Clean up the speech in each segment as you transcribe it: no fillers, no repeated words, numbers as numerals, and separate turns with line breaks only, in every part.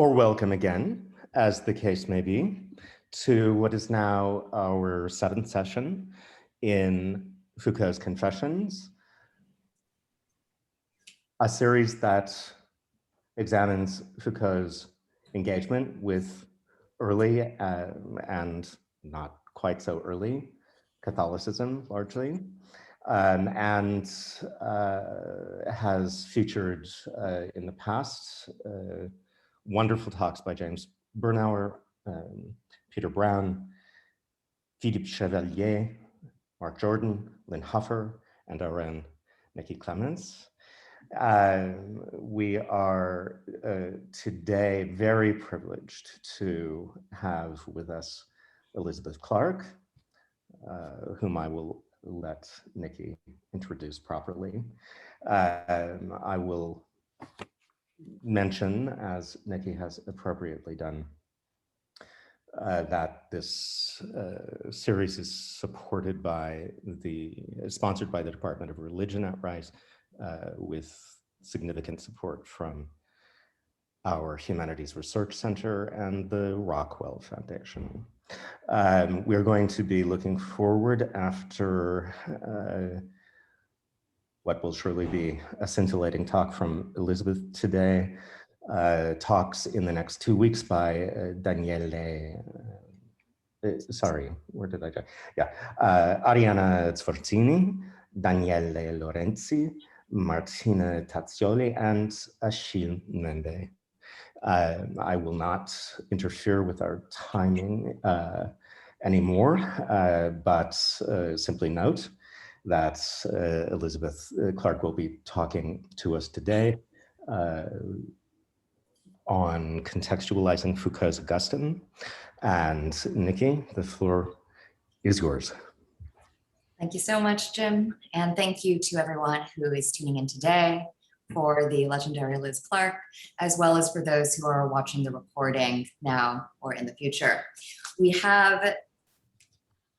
or welcome again, as the case may be, to what is now our 7th session in Foucault's Confessions, a series that examines Foucault's engagement with early and not quite so early Catholicism, largely, and has featured in the past wonderful talks by James Bernauer, Peter Brown, Philippe Chevalier, Mark Jordan, Lynn Huffer, and our own Nikki Clements. We are today very privileged to have with us Elizabeth Clark, whom I will let Nikki introduce properly. I will mention, as Nikki has appropriately done, that this series is sponsored by the Department of Religion at Rice, with significant support from our Humanities Research Center and the Rockwell Foundation. We're going to be looking forward after what will surely be a scintillating talk from Elizabeth today, talks in the next 2 weeks by Arianna Sforzini, Daniele Lorenzi, Martina Tazzioli, and Achille Mende. I will not interfere with our timing anymore, but simply note that Elizabeth Clark will be talking to us today on contextualizing Foucault's Augustine. And Nikki, the floor is yours.
Thank you so much, Jim. And thank you to everyone who is tuning in today for the legendary Liz Clark, as well as for those who are watching the recording now or in the future. We have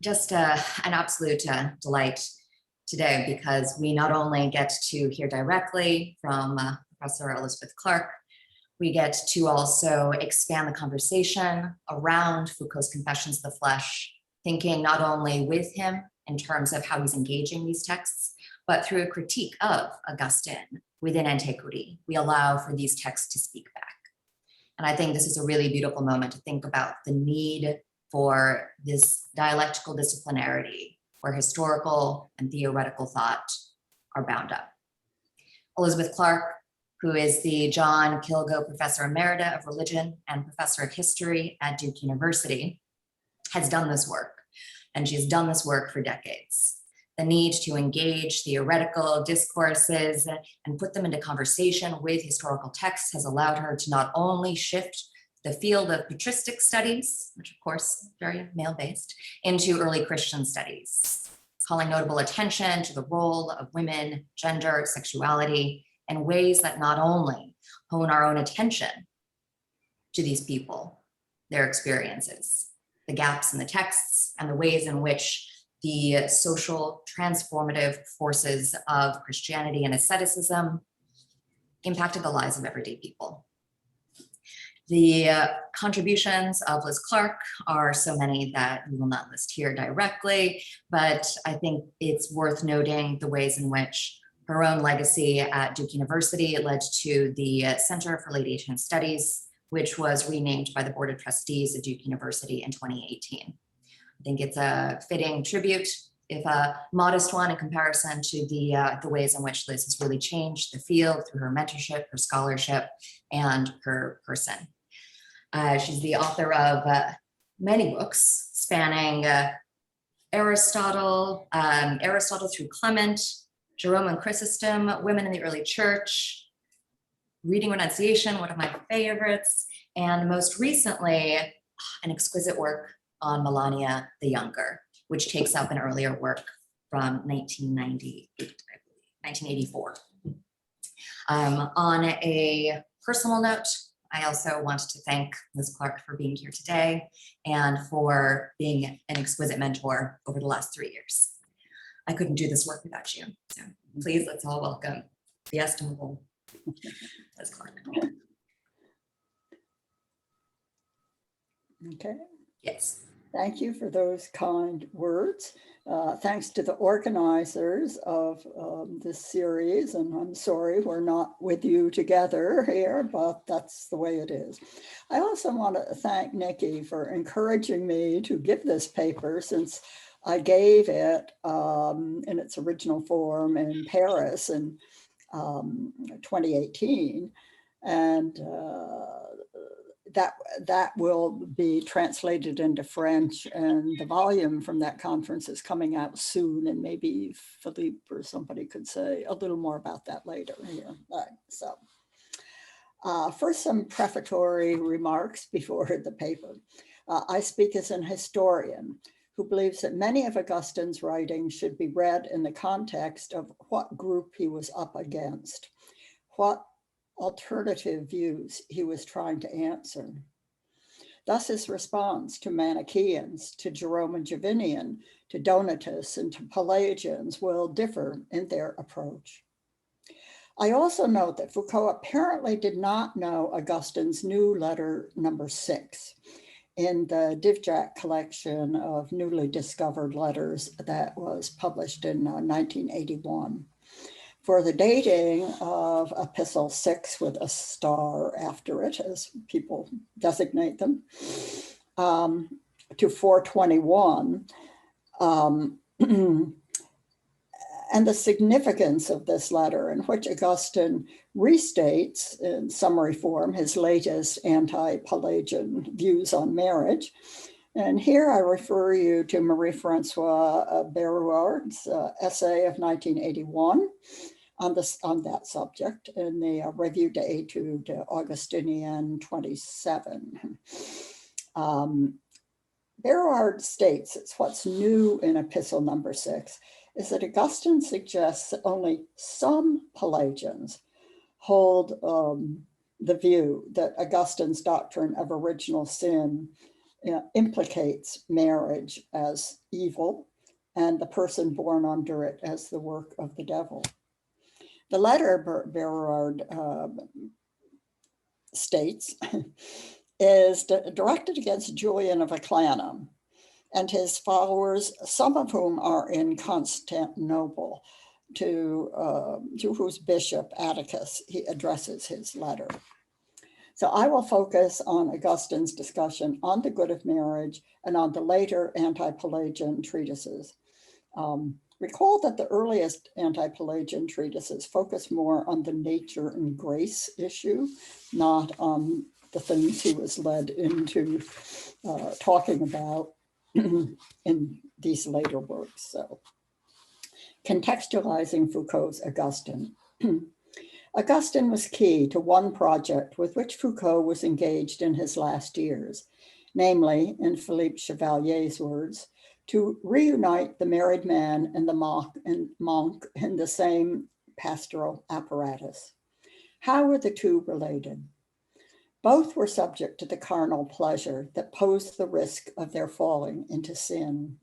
just an absolute delight today, because we not only get to hear directly from Professor Elizabeth Clark, we get to also expand the conversation around Foucault's Confessions of the Flesh, thinking not only with him in terms of how he's engaging these texts, but through a critique of Augustine within antiquity. We allow for these texts to speak back. And I think this is a really beautiful moment to think about the need for this dialectical disciplinarity where historical and theoretical thought are bound up. Elizabeth Clark, who is the John Kilgo Professor Emerita of Religion and Professor of History at Duke University, has done this work, and she's done this work for decades. The need to engage theoretical discourses and put them into conversation with historical texts has allowed her to not only shift the field of patristic studies, which of course very male-based, into early Christian studies, calling notable attention to the role of women, gender, sexuality, in ways that not only hone our own attention to these people, their experiences, the gaps in the texts, and the ways in which the social transformative forces of Christianity and asceticism impacted the lives of everyday people. The contributions of Liz Clark are so many that we will not list here directly, but I think it's worth noting the ways in which her own legacy at Duke University led to the Center for Late Asian Studies, which was renamed by the Board of Trustees at Duke University in 2018. I think it's a fitting tribute, if a modest one in comparison to the ways in which Liz has really changed the field through her mentorship, her scholarship, and her person. She's the author of many books spanning Aristotle through Clement, Jerome and Chrysostom, Women in the Early Church, Reading Renunciation, one of my favorites, and most recently, an exquisite work on Melania the Younger, which takes up an earlier work from 1984. On a personal note, I also want to thank Liz Clark for being here today and for being an exquisite mentor over the last 3 years. I couldn't do this work without you. So please, let's all welcome the estimable Liz Clark.
Okay.
Yes.
Thank you for those kind words. Thanks to the organizers of this series, and I'm sorry we're not with you together here, but that's the way it is. I also want to thank Nikki for encouraging me to give this paper, since I gave it in its original form in Paris in 2018, and that will be translated into French, and the volume from that conference is coming out soon, and maybe Philippe or somebody could say a little more about that later here. All right, so first, some prefatory remarks before the paper. I speak as an historian who believes that many of Augustine's writings should be read in the context of what group he was up against, what alternative views he was trying to answer. Thus, his response to Manichaeans, to Jerome and Jovinian, to Donatus, and to Pelagians will differ in their approach. I also note that Foucault apparently did not know Augustine's new letter number 6 in the Divjak collection of newly discovered letters that was published in 1981. For the dating of Epistle 6 with a star after it, as people designate them, to 421, and the significance of this letter, in which Augustine restates in summary form his latest anti-Pelagian views on marriage. And here I refer you to Marie-Françoise Berouard's essay of 1981 on that subject in the Revue d'études Augustinienne 27. Berouard states it's what's new in Epistle number 6 is that Augustine suggests that only some Pelagians hold the view that Augustine's doctrine of original sin implicates marriage as evil and the person born under it as the work of the devil. The letter Berouard states is directed against Julian of Aclanum and his followers, some of whom are in Constantinople, to whose bishop, Atticus, he addresses his letter. So I will focus on Augustine's discussion on the good of marriage and on the later anti-Pelagian treatises. Recall that the earliest anti-Pelagian treatises focus more on the nature and grace issue, not on the things he was led into talking about in these later works. So, contextualizing Foucault's Augustine. Augustine was key to one project with which Foucault was engaged in his last years, namely, in Philippe Chevalier's words, to reunite the married man and the monk in the same pastoral apparatus. How were the two related? Both were subject to the carnal pleasure that posed the risk of their falling into sin.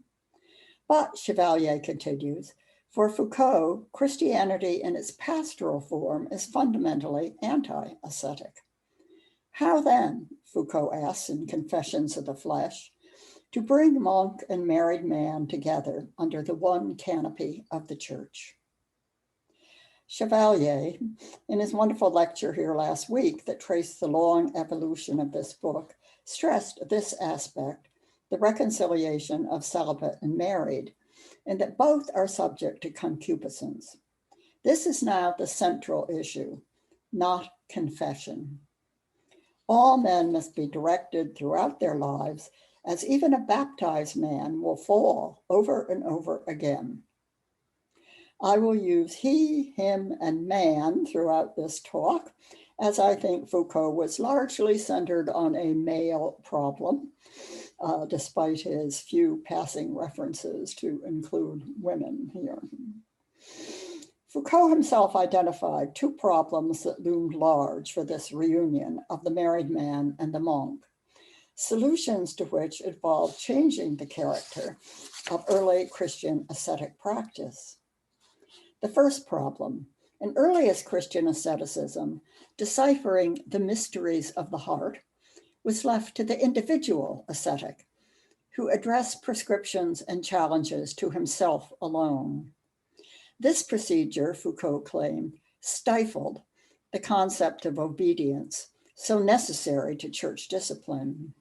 But, Chevalier continues, for Foucault, Christianity in its pastoral form is fundamentally anti-ascetic. How then, Foucault asks in Confessions of the Flesh, to bring monk and married man together under the one canopy of the church? Chevalier, in his wonderful lecture here last week that traced the long evolution of this book, stressed this aspect, the reconciliation of celibate and married, and that both are subject to concupiscence. This is now the central issue, not confession. All men must be directed throughout their lives, as even a baptized man will fall over and over again. I will use he, him, and man throughout this talk, as I think Foucault was largely centered on a male problem, despite his few passing references to include women here. Foucault himself identified two problems that loomed large for this reunion of the married man and the monk, solutions to which involved changing the character of early Christian ascetic practice. The first problem, in earliest Christian asceticism, deciphering the mysteries of the heart, was left to the individual ascetic, who addressed prescriptions and challenges to himself alone. This procedure, Foucault claimed, stifled the concept of obedience, so necessary to church discipline.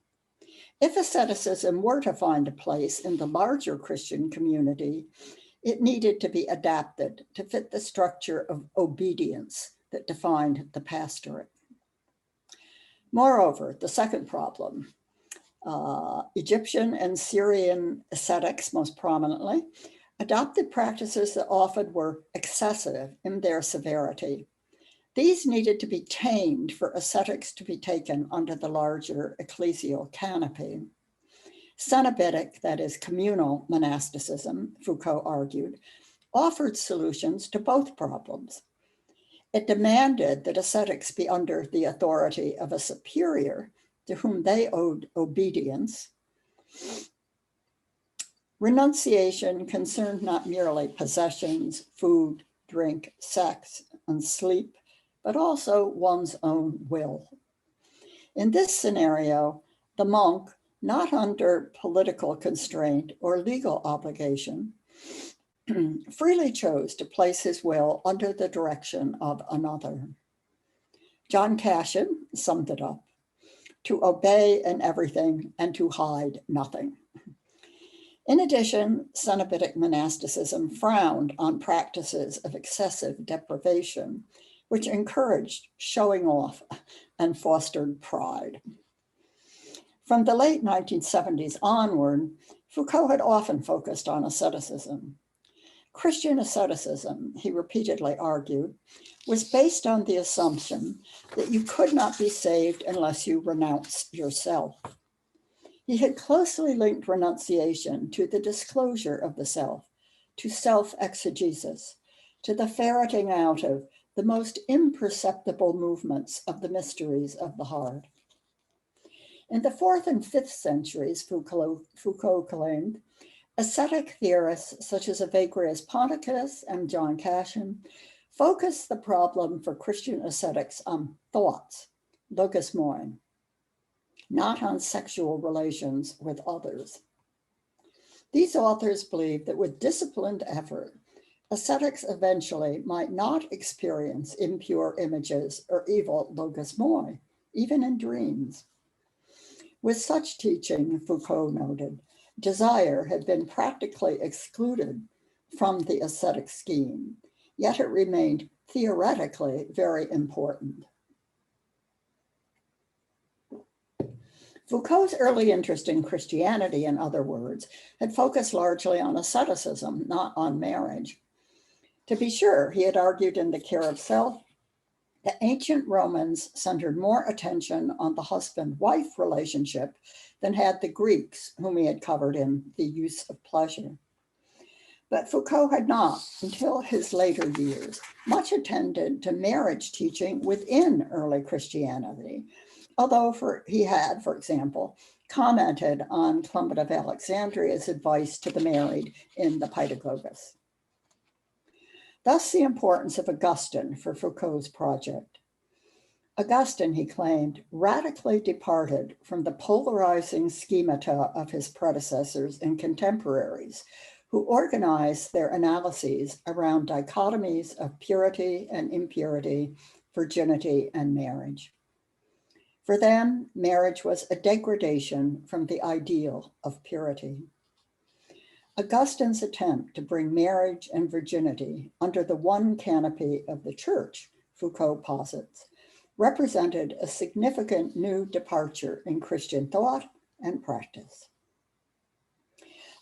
If asceticism were to find a place in the larger Christian community, it needed to be adapted to fit the structure of obedience that defined the pastorate. Moreover, the second problem, Egyptian and Syrian ascetics most prominently, adopted practices that often were excessive in their severity. These needed to be tamed for ascetics to be taken under the larger ecclesial canopy. Cenobitic, that is communal monasticism, Foucault argued, offered solutions to both problems. It demanded that ascetics be under the authority of a superior to whom they owed obedience. Renunciation concerned not merely possessions, food, drink, sex, and sleep, but also one's own will. In this scenario, the monk, not under political constraint or legal obligation, freely chose to place his will under the direction of another. John Cashin summed it up: to obey in everything and to hide nothing. In addition, Cenobitic monasticism frowned on practices of excessive deprivation, which encouraged showing off and fostered pride. From the late 1970s onward, Foucault had often focused on asceticism. Christian asceticism, he repeatedly argued, was based on the assumption that you could not be saved unless you renounced yourself. He had closely linked renunciation to the disclosure of the self, to self-exegesis, to the ferreting out of the most imperceptible movements of the mysteries of the heart. In the 4th and 5th centuries, Foucault claimed, ascetic theorists such as Evagrius Ponticus and John Cashin focused the problem for Christian ascetics on thoughts, logismoi, not on sexual relations with others. These authors believed that with disciplined effort, ascetics eventually might not experience impure images or evil logismoi, even in dreams. With such teaching, Foucault noted, desire had been practically excluded from the ascetic scheme, yet it remained theoretically very important. Foucault's early interest in Christianity, in other words, had focused largely on asceticism, not on marriage. To be sure, he had argued in The Care of Self, the ancient Romans centered more attention on the husband-wife relationship than had the Greeks, whom he had covered in The Use of Pleasure. But Foucault had not, until his later years, much attended to marriage teaching within early Christianity, although he had, for example, commented on Clement of Alexandria's advice to the married in the Pedagogus. Thus, the importance of Augustine for Foucault's project. Augustine, he claimed, radically departed from the polarizing schemata of his predecessors and contemporaries, who organized their analyses around dichotomies of purity and impurity, virginity and marriage. For them, marriage was a degradation from the ideal of purity. Augustine's attempt to bring marriage and virginity under the one canopy of the church, Foucault posits, represented a significant new departure in Christian thought and practice.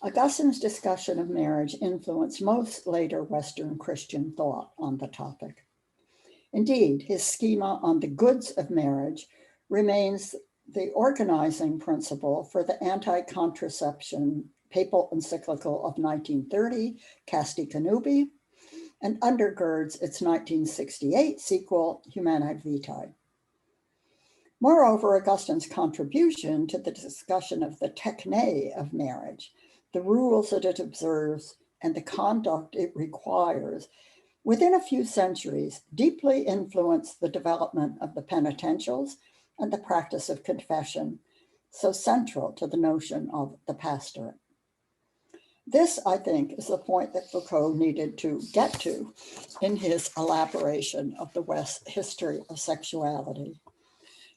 Augustine's discussion of marriage influenced most later Western Christian thought on the topic. Indeed, his schema on the goods of marriage remains the organizing principle for the anti-contraception papal encyclical of 1930, Casti Connubii, and undergirds its 1968 sequel, Humanae Vitae. Moreover, Augustine's contribution to the discussion of the techne of marriage, the rules that it observes, and the conduct it requires, within a few centuries, deeply influenced the development of the penitentials and the practice of confession, so central to the notion of the pastorate. This, I think, is the point that Foucault needed to get to in his elaboration of the West's history of sexuality,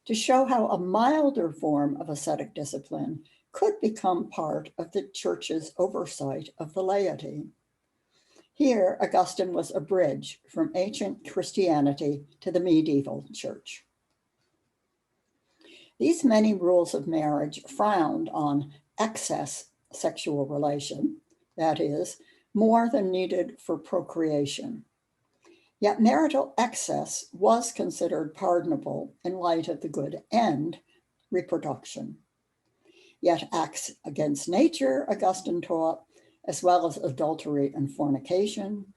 to show how a milder form of ascetic discipline could become part of the church's oversight of the laity. Here, Augustine was a bridge from ancient Christianity to the medieval church. These many rules of marriage frowned on excess sexual relation, that is, more than needed for procreation. Yet marital excess was considered pardonable in light of the good end, reproduction. Yet acts against nature, Augustine taught, as well as adultery and fornication,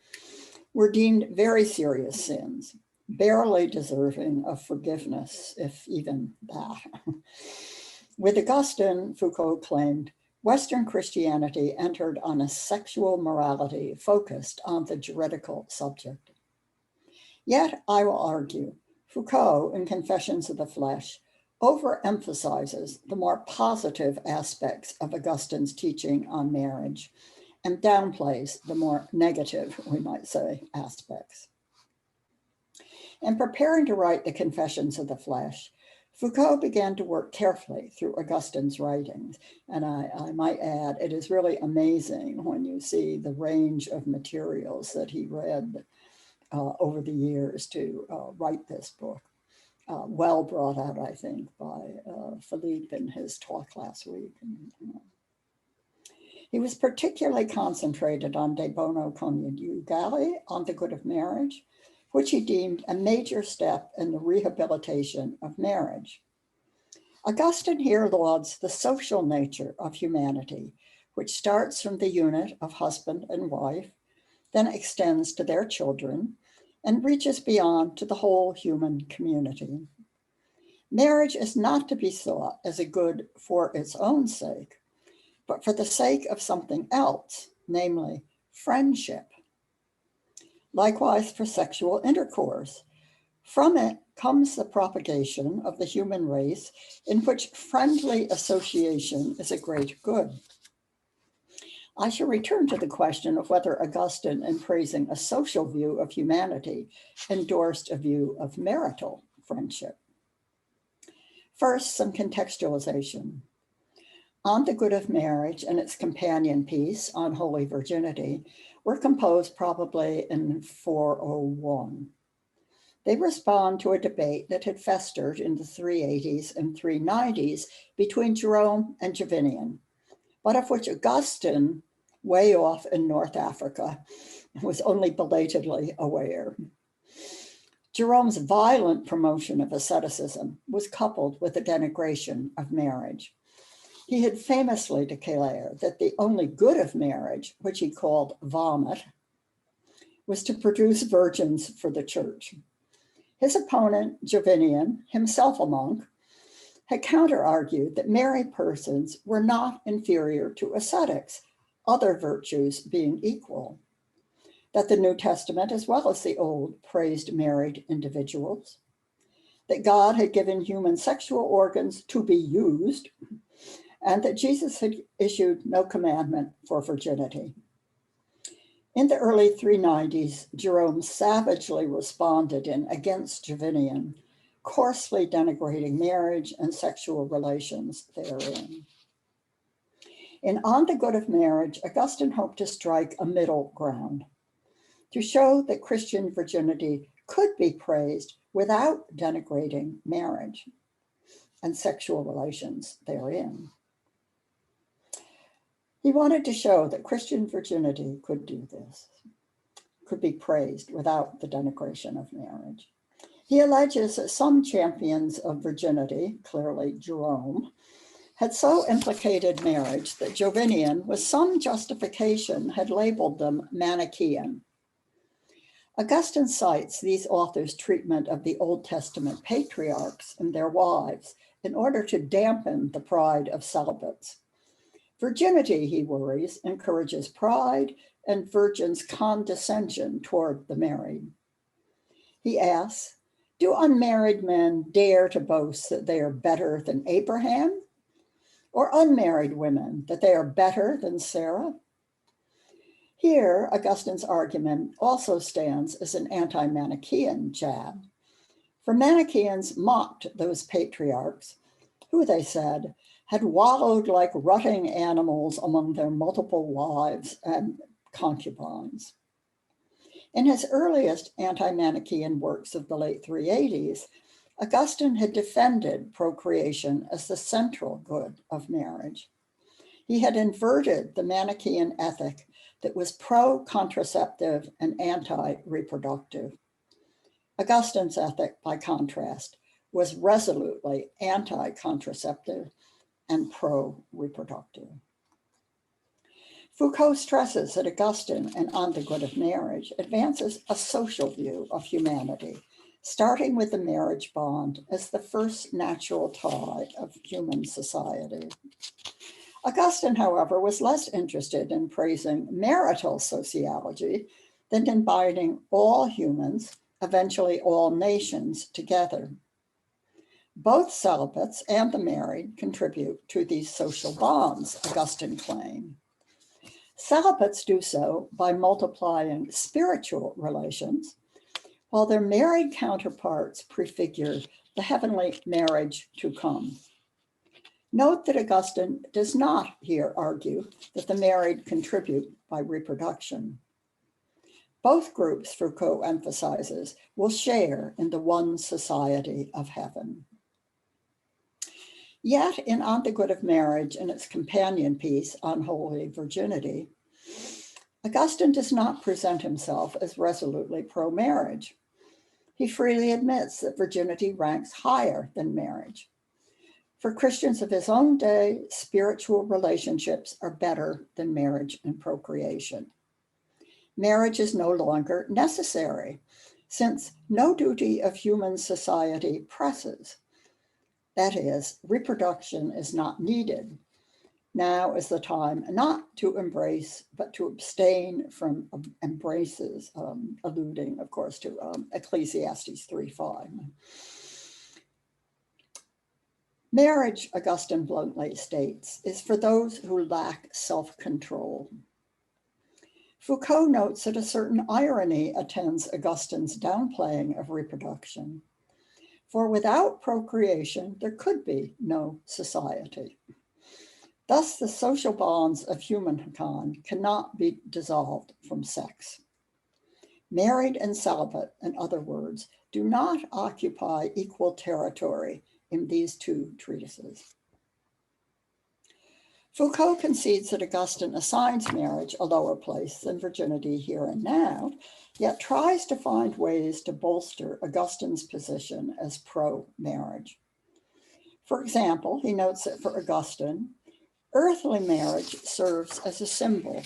were deemed very serious sins, barely deserving of forgiveness, if even that. With Augustine, Foucault claimed, Western Christianity entered on a sexual morality focused on the juridical subject. Yet, I will argue, Foucault, in Confessions of the Flesh, overemphasizes the more positive aspects of Augustine's teaching on marriage and downplays the more negative, we might say, aspects. In preparing to write the Confessions of the Flesh, Foucault began to work carefully through Augustine's writings. And I might add, it is really amazing when you see the range of materials that he read over the years to write this book. Well brought out, I think, by Philippe in his talk last week. He was particularly concentrated on De Bono Coniugale, on the good of marriage, which he deemed a major step in the rehabilitation of marriage. Augustine here lauds the social nature of humanity, which starts from the unit of husband and wife, then extends to their children, and reaches beyond to the whole human community. Marriage is not to be sought as a good for its own sake, but for the sake of something else, namely friendship. Likewise for sexual intercourse. From it comes the propagation of the human race in which friendly association is a great good. I shall return to the question of whether Augustine, in praising a social view of humanity, endorsed a view of marital friendship. First, some contextualization. On the Good of Marriage and its companion piece on Holy Virginity were composed probably in 401. They respond to a debate that had festered in the 380s and 390s between Jerome and Julian, but of which Augustine, way off in North Africa, was only belatedly aware. Jerome's violent promotion of asceticism was coupled with the denigration of marriage. He had famously declared that the only good of marriage, which he called vomit, was to produce virgins for the church. His opponent, Julian, himself a monk, had counter-argued that married persons were not inferior to ascetics, other virtues being equal, that the New Testament, as well as the Old, praised married individuals, that God had given human sexual organs to be used, and that Jesus had issued no commandment for virginity. In the early 390s, Jerome savagely responded in Against Julian, coarsely denigrating marriage and sexual relations therein. In On the Good of Marriage, Augustine hoped to strike a middle ground, to show that Christian virginity could be praised without denigrating marriage and sexual relations therein. He wanted to show that Christian virginity could do this, could be praised without the denigration of marriage. He alleges that some champions of virginity, clearly Jerome, had so implicated marriage that Julian, with some justification, had labeled them Manichaean. Augustine cites these authors' treatment of the Old Testament patriarchs and their wives in order to dampen the pride of celibates. Virginity, he worries, encourages pride and virgins' condescension toward the married. He asks, Do unmarried men dare to boast that they are better than Abraham? Or unmarried women that they are better than Sarah? Here, Augustine's argument also stands as an anti-Manichaean jab. For Manichaeans mocked those patriarchs who, they said, had wallowed like rutting animals among their multiple wives and concubines. In his earliest anti-Manichaean works of the late 380s, Augustine had defended procreation as the central good of marriage. He had inverted the Manichaean ethic that was pro-contraceptive and anti-reproductive. Augustine's ethic, by contrast, was resolutely anti-contraceptive and pro-reproductive. Foucault stresses that Augustine and On the Good of Marriage advances a social view of humanity, starting with the marriage bond as the first natural tie of human society. Augustine, however, was less interested in praising marital sociology than in binding all humans, eventually all nations, together. Both celibates and the married contribute to these social bonds, Augustine claimed. Celibates do so by multiplying spiritual relations, while their married counterparts prefigure the heavenly marriage to come. Note that Augustine does not here argue that the married contribute by reproduction. Both groups, Foucault emphasizes, will share in the one society of heaven. Yet in On the Good of Marriage and its companion piece, Unholy Virginity, Augustine does not present himself as resolutely pro-marriage. He freely admits that virginity ranks higher than marriage. For Christians of his own day, spiritual relationships are better than marriage and procreation. Marriage is no longer necessary, since no duty of human society presses. That is, reproduction is not needed. Now is the time not to embrace, but to abstain from embraces, alluding, of course, to Ecclesiastes 3:5. Marriage, Augustine bluntly states, is for those who lack self-control. Foucault notes that a certain irony attends Augustine's downplaying of reproduction. For without procreation, there could be no society. Thus, the social bonds of humankind cannot be dissolved from sex. Married and celibate, in other words, do not occupy equal territory in these two treatises. Foucault concedes that Augustine assigns marriage a lower place than virginity here and now, yet tries to find ways to bolster Augustine's position as pro-marriage. For example, he notes that for Augustine, earthly marriage serves as a symbol,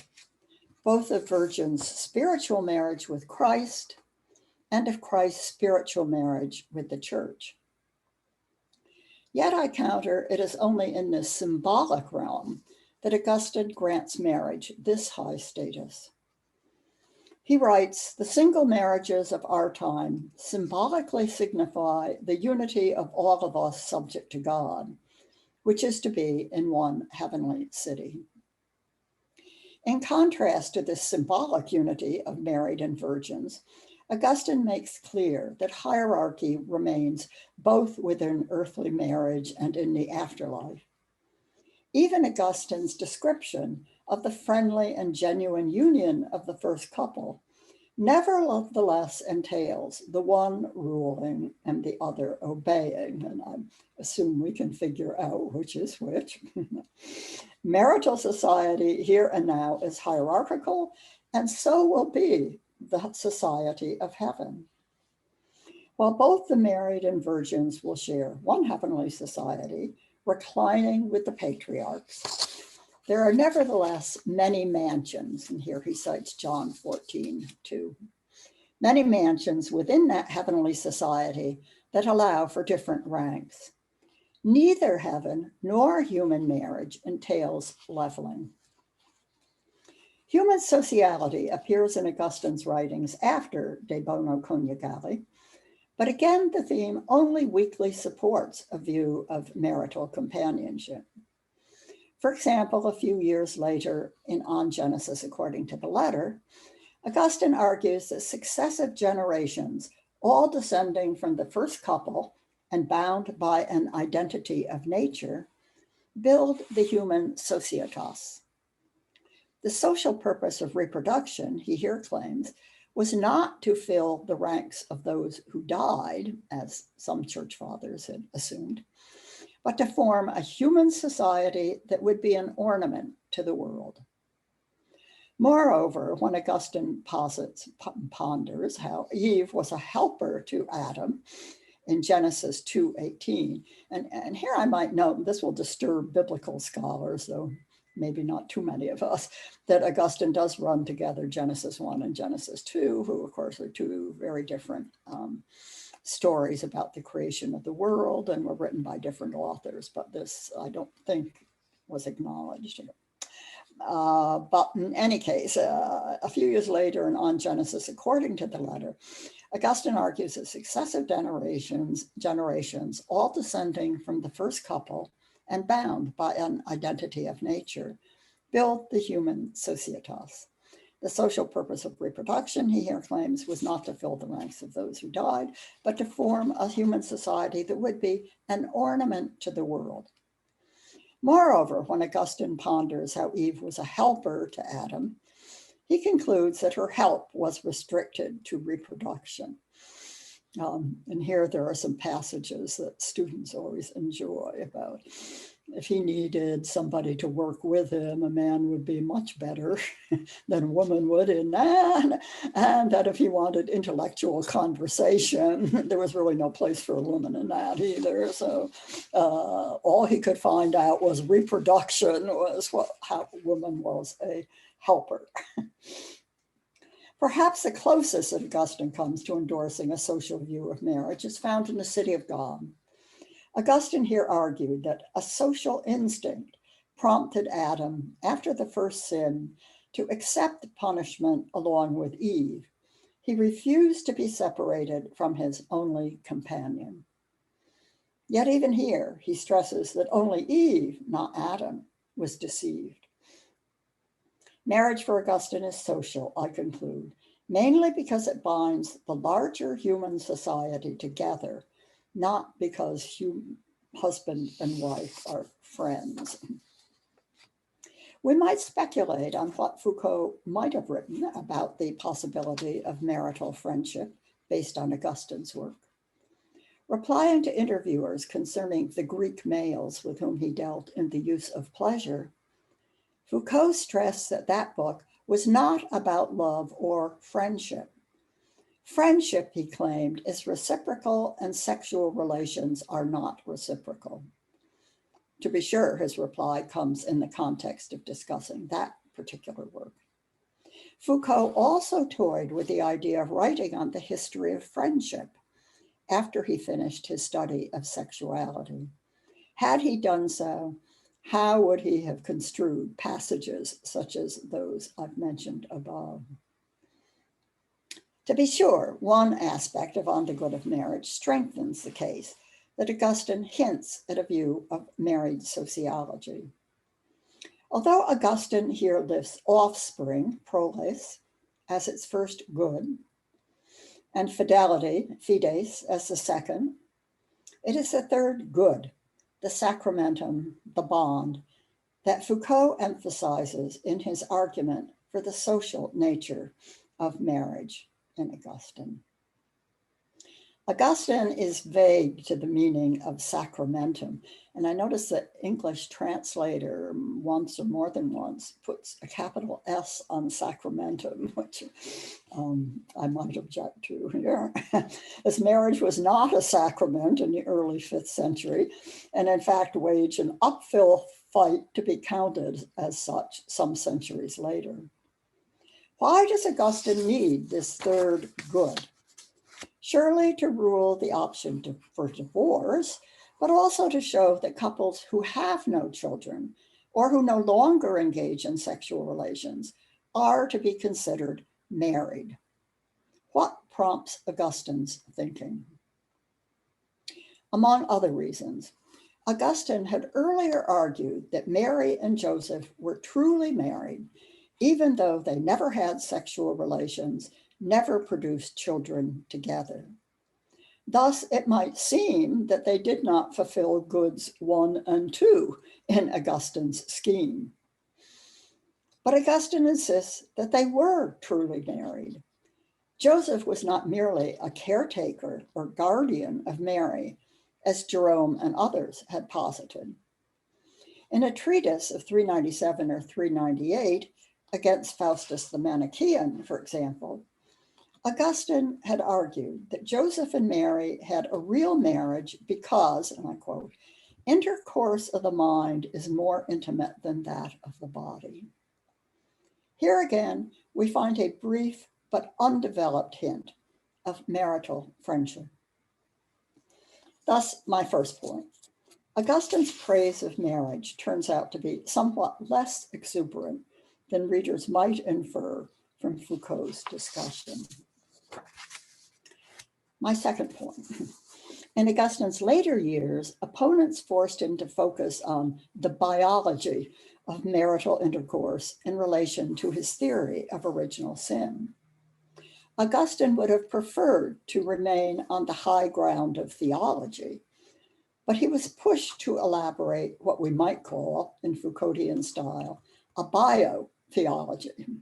both of virgins' spiritual marriage with Christ and of Christ's spiritual marriage with the church. Yet I counter, it is only in this symbolic realm that Augustine grants marriage this high status. He writes, the single marriages of our time symbolically signify the unity of all of us subject to God, which is to be in one heavenly city. In contrast to this symbolic unity of married and virgins, Augustine makes clear that hierarchy remains both within earthly marriage and in the afterlife. Even Augustine's description of the friendly and genuine union of the first couple nevertheless entails the one ruling and the other obeying, and I assume we can figure out which is which. Marital society here and now is hierarchical, and so will be the society of heaven. While both the married and virgins will share one heavenly society, reclining with the patriarchs, there are nevertheless many mansions, and here he cites John 14:2, many mansions within that heavenly society that allow for different ranks. Neither heaven nor human marriage entails leveling. Human sociality appears in Augustine's writings after De Bono Coniugali, But again, the theme only weakly supports a view of marital companionship. For example, a few years later in On Genesis According to the Letter, Augustine argues that successive generations, all descending from the first couple and bound by an identity of nature, build the human societas. The social purpose of reproduction, he here claims, was not to fill the ranks of those who died, as some church fathers had assumed, but to form a human society that would be an ornament to the world. Moreover, when Augustine ponders how Eve was a helper to Adam in Genesis 2:18, and here I might note, this will disturb biblical scholars, though maybe not too many of us, that Augustine does run together Genesis 1 and Genesis 2, who of course are two very different stories about the creation of the world and were written by different authors, but this I don't think was acknowledged. But in any case, a few years later and On Genesis According to the Letter, Augustine argues that successive generations, all descending from the first couple and bound by an identity of nature, build the human societas. The social purpose of reproduction, he here claims, was not to fill the ranks of those who died, but to form a human society that would be an ornament to the world. Moreover, when Augustine ponders how Eve was a helper to Adam, he concludes that her help was restricted to reproduction. And here there are some passages that students always enjoy about if he needed somebody to work with him, a man would be much better than a woman would in that. And that if he wanted intellectual conversation, there was really no place for a woman in that either. So all he could find out was reproduction was how a woman was a helper. Perhaps the closest that Augustine comes to endorsing a social view of marriage is found in the City of God. Augustine here argued that a social instinct prompted Adam, after the first sin, to accept punishment along with Eve. He refused to be separated from his only companion. Yet even here, he stresses that only Eve, not Adam, was deceived. Marriage for Augustine is social, I conclude, mainly because it binds the larger human society together, not because husband and wife are friends. We might speculate on what Foucault might have written about the possibility of marital friendship based on Augustine's work. Replying to interviewers concerning the Greek males with whom he dealt in the use of pleasure, Foucault stressed that that book was not about love or friendship. Friendship, he claimed, is reciprocal and sexual relations are not reciprocal. To be sure, his reply comes in the context of discussing that particular work. Foucault also toyed with the idea of writing on the history of friendship after he finished his study of sexuality. Had he done so, how would he have construed passages such as those I've mentioned above? To be sure, one aspect of On the Good of Marriage strengthens the case that Augustine hints at a view of married sociology. Although Augustine here lists offspring, proles, as its first good, and fidelity, fides, as the second, it is the third good, the sacramentum, the bond, that Foucault emphasizes in his argument for the social nature of marriage in Augustine. Augustine is vague to the meaning of sacramentum, and I noticed that English translator once or more than once puts a capital S on sacramentum, which I might object to here, as marriage was not a sacrament in the early 5th century, and in fact waged an uphill fight to be counted as such some centuries later. Why does Augustine need this third good? Surely to rule the option for divorce, but also to show that couples who have no children or who no longer engage in sexual relations are to be considered married. What prompts Augustine's thinking? Among other reasons, Augustine had earlier argued that Mary and Joseph were truly married, even though they never had sexual relations, never produced children together. Thus, it might seem that they did not fulfill goods 1 and 2 in Augustine's scheme. But Augustine insists that they were truly married. Joseph was not merely a caretaker or guardian of Mary, as Jerome and others had posited. In a treatise of 397 or 398 against Faustus the Manichaean, for example, Augustine had argued that Joseph and Mary had a real marriage because, and I quote, intercourse of the mind is more intimate than that of the body. Here again, we find a brief but undeveloped hint of marital friendship. Thus, my first point, Augustine's praise of marriage turns out to be somewhat less exuberant than readers might infer from Foucault's discussion. My second point, in Augustine's later years, opponents forced him to focus on the biology of marital intercourse in relation to his theory of original sin. Augustine would have preferred to remain on the high ground of theology, but he was pushed to elaborate what we might call, in Foucaultian style, a biotheology.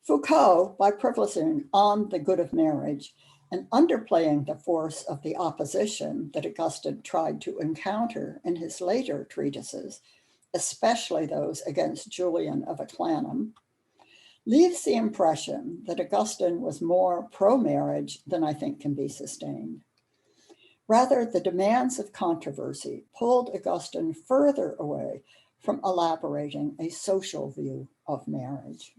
Foucault, by privileging on the good of marriage and underplaying the force of the opposition that Augustine tried to encounter in his later treatises, especially those against Julian of Eclanum, leaves the impression that Augustine was more pro-marriage than I think can be sustained. Rather, the demands of controversy pulled Augustine further away from elaborating a social view of marriage.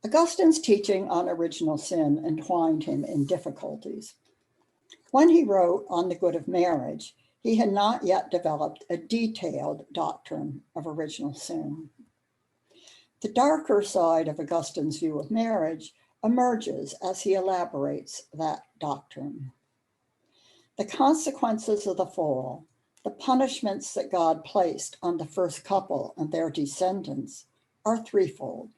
Augustine's teaching on original sin entwined him in difficulties. When he wrote on the good of marriage, he had not yet developed a detailed doctrine of original sin. The darker side of Augustine's view of marriage emerges as he elaborates that doctrine. The consequences of the fall, the punishments that God placed on the first couple and their descendants, are threefold: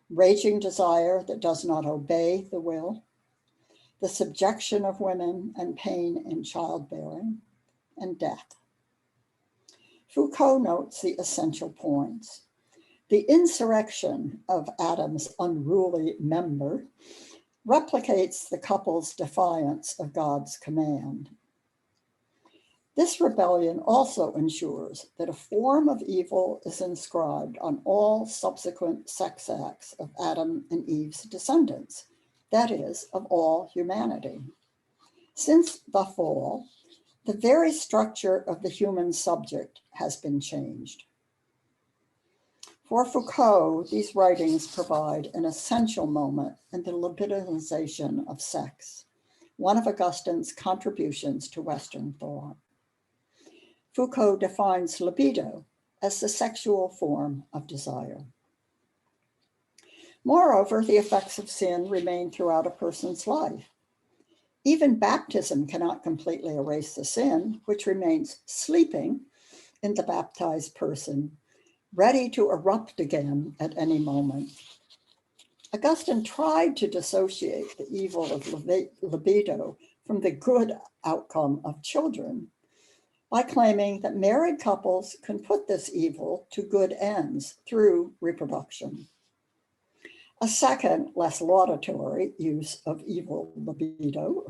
raging desire that does not obey the will, the subjection of women and pain in childbearing, and death. Foucault notes the essential points. The insurrection of Adam's unruly member replicates the couple's defiance of God's command. This rebellion also ensures that a form of evil is inscribed on all subsequent sex acts of Adam and Eve's descendants, that is, of all humanity. Since the fall, the very structure of the human subject has been changed. For Foucault, these writings provide an essential moment in the libidinization of sex, one of Augustine's contributions to Western thought. Foucault defines libido as the sexual form of desire. Moreover, the effects of sin remain throughout a person's life. Even baptism cannot completely erase the sin, which remains sleeping in the baptized person, ready to erupt again at any moment. Augustine tried to dissociate the evil of libido from the good outcome of children by claiming that married couples can put this evil to good ends through reproduction. A second, less laudatory use of evil libido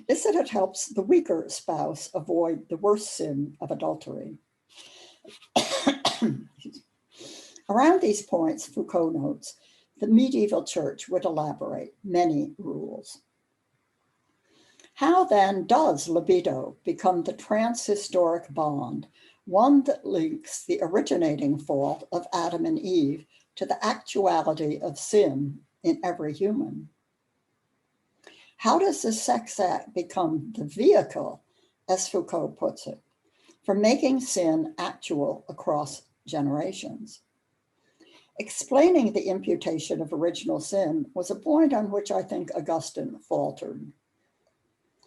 is that it helps the weaker spouse avoid the worst sin of adultery. Around these points, Foucault notes, the medieval church would elaborate many rules. How then does libido become the transhistoric bond, one that links the originating fault of Adam and Eve to the actuality of sin in every human? How does the sex act become the vehicle, as Foucault puts it, for making sin actual across generations? Explaining the imputation of original sin was a point on which I think Augustine faltered.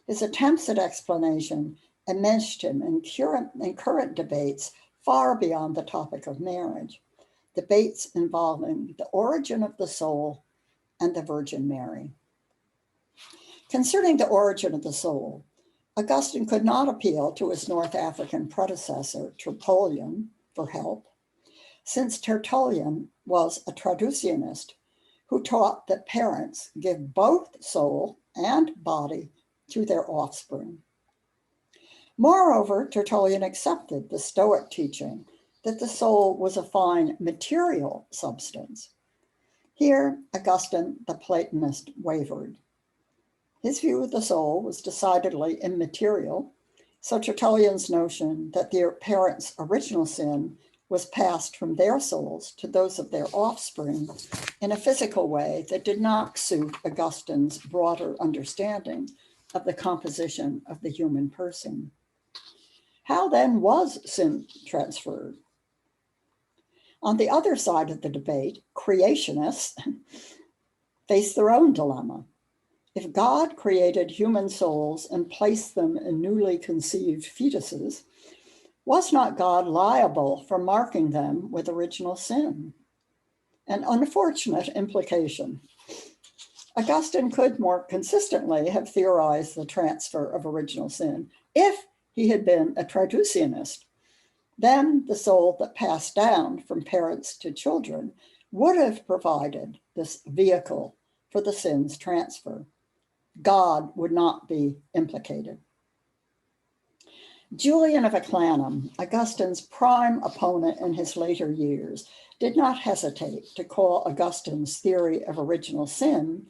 His attempts at explanation enmeshed him in current debates far beyond the topic of marriage, debates involving the origin of the soul and the Virgin Mary. Concerning the origin of the soul, Augustine could not appeal to his North African predecessor, Tertullian, for help, since Tertullian was a traducianist who taught that parents give both soul and body to their offspring. Moreover, Tertullian accepted the Stoic teaching that the soul was a fine material substance. Here, Augustine, the Platonist, wavered. His view of the soul was decidedly immaterial, so Tertullian's notion that their parents' original sin was passed from their souls to those of their offspring in a physical way that did not suit Augustine's broader understanding of the composition of the human person. How then was sin transferred? On the other side of the debate, creationists face their own dilemma. If God created human souls and placed them in newly conceived fetuses, was not God liable for marking them with original sin? An unfortunate implication. Augustine could more consistently have theorized the transfer of original sin if he had been a traducianist. Then the soul that passed down from parents to children would have provided this vehicle for the sin's transfer. God would not be implicated. Julian of Eclanum, Augustine's prime opponent in his later years, did not hesitate to call Augustine's theory of original sin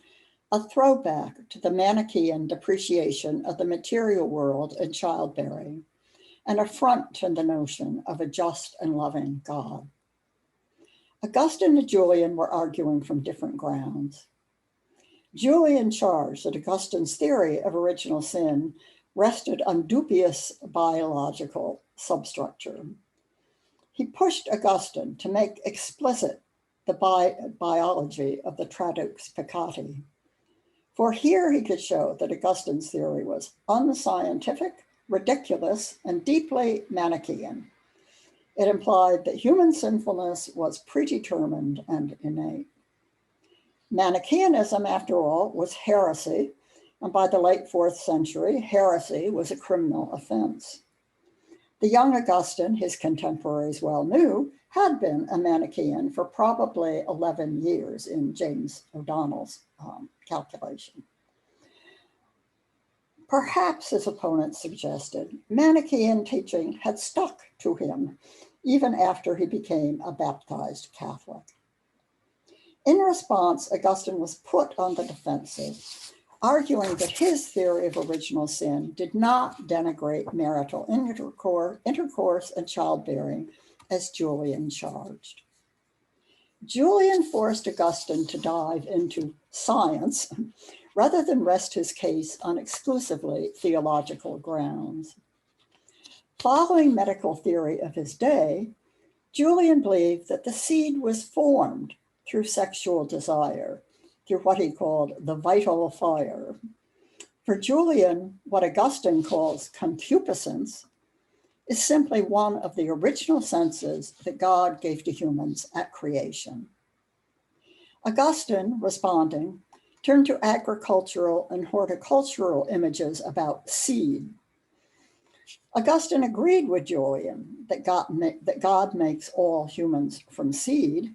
a throwback to the Manichaean depreciation of the material world and childbearing, an affront to the notion of a just and loving God. Augustine and Julian were arguing from different grounds. Julian charged that Augustine's theory of original sin rested on dubious biological substructure. He pushed Augustine to make explicit the biology of the Traduc Peccati. For here he could show that Augustine's theory was unscientific, ridiculous, and deeply Manichaean. It implied that human sinfulness was predetermined and innate. Manichaeanism, after all, was heresy, and by the late 4th century, heresy was a criminal offense. The young Augustine, his contemporaries well knew, had been a Manichaean for probably 11 years in James O'Donnell's calculation. Perhaps, his opponents suggested, Manichaean teaching had stuck to him even after he became a baptized Catholic. In response, Augustine was put on the defensive, arguing that his theory of original sin did not denigrate marital intercourse and childbearing as Julian charged. Julian forced Augustine to dive into science rather than rest his case on exclusively theological grounds. Following medical theory of his day, Julian believed that the seed was formed through sexual desire, through what he called the vital fire. For Julian, what Augustine calls concupiscence is simply one of the original senses that God gave to humans at creation. Augustine, responding, turned to agricultural and horticultural images about seed. Augustine agreed with Julian that God makes all humans from seed,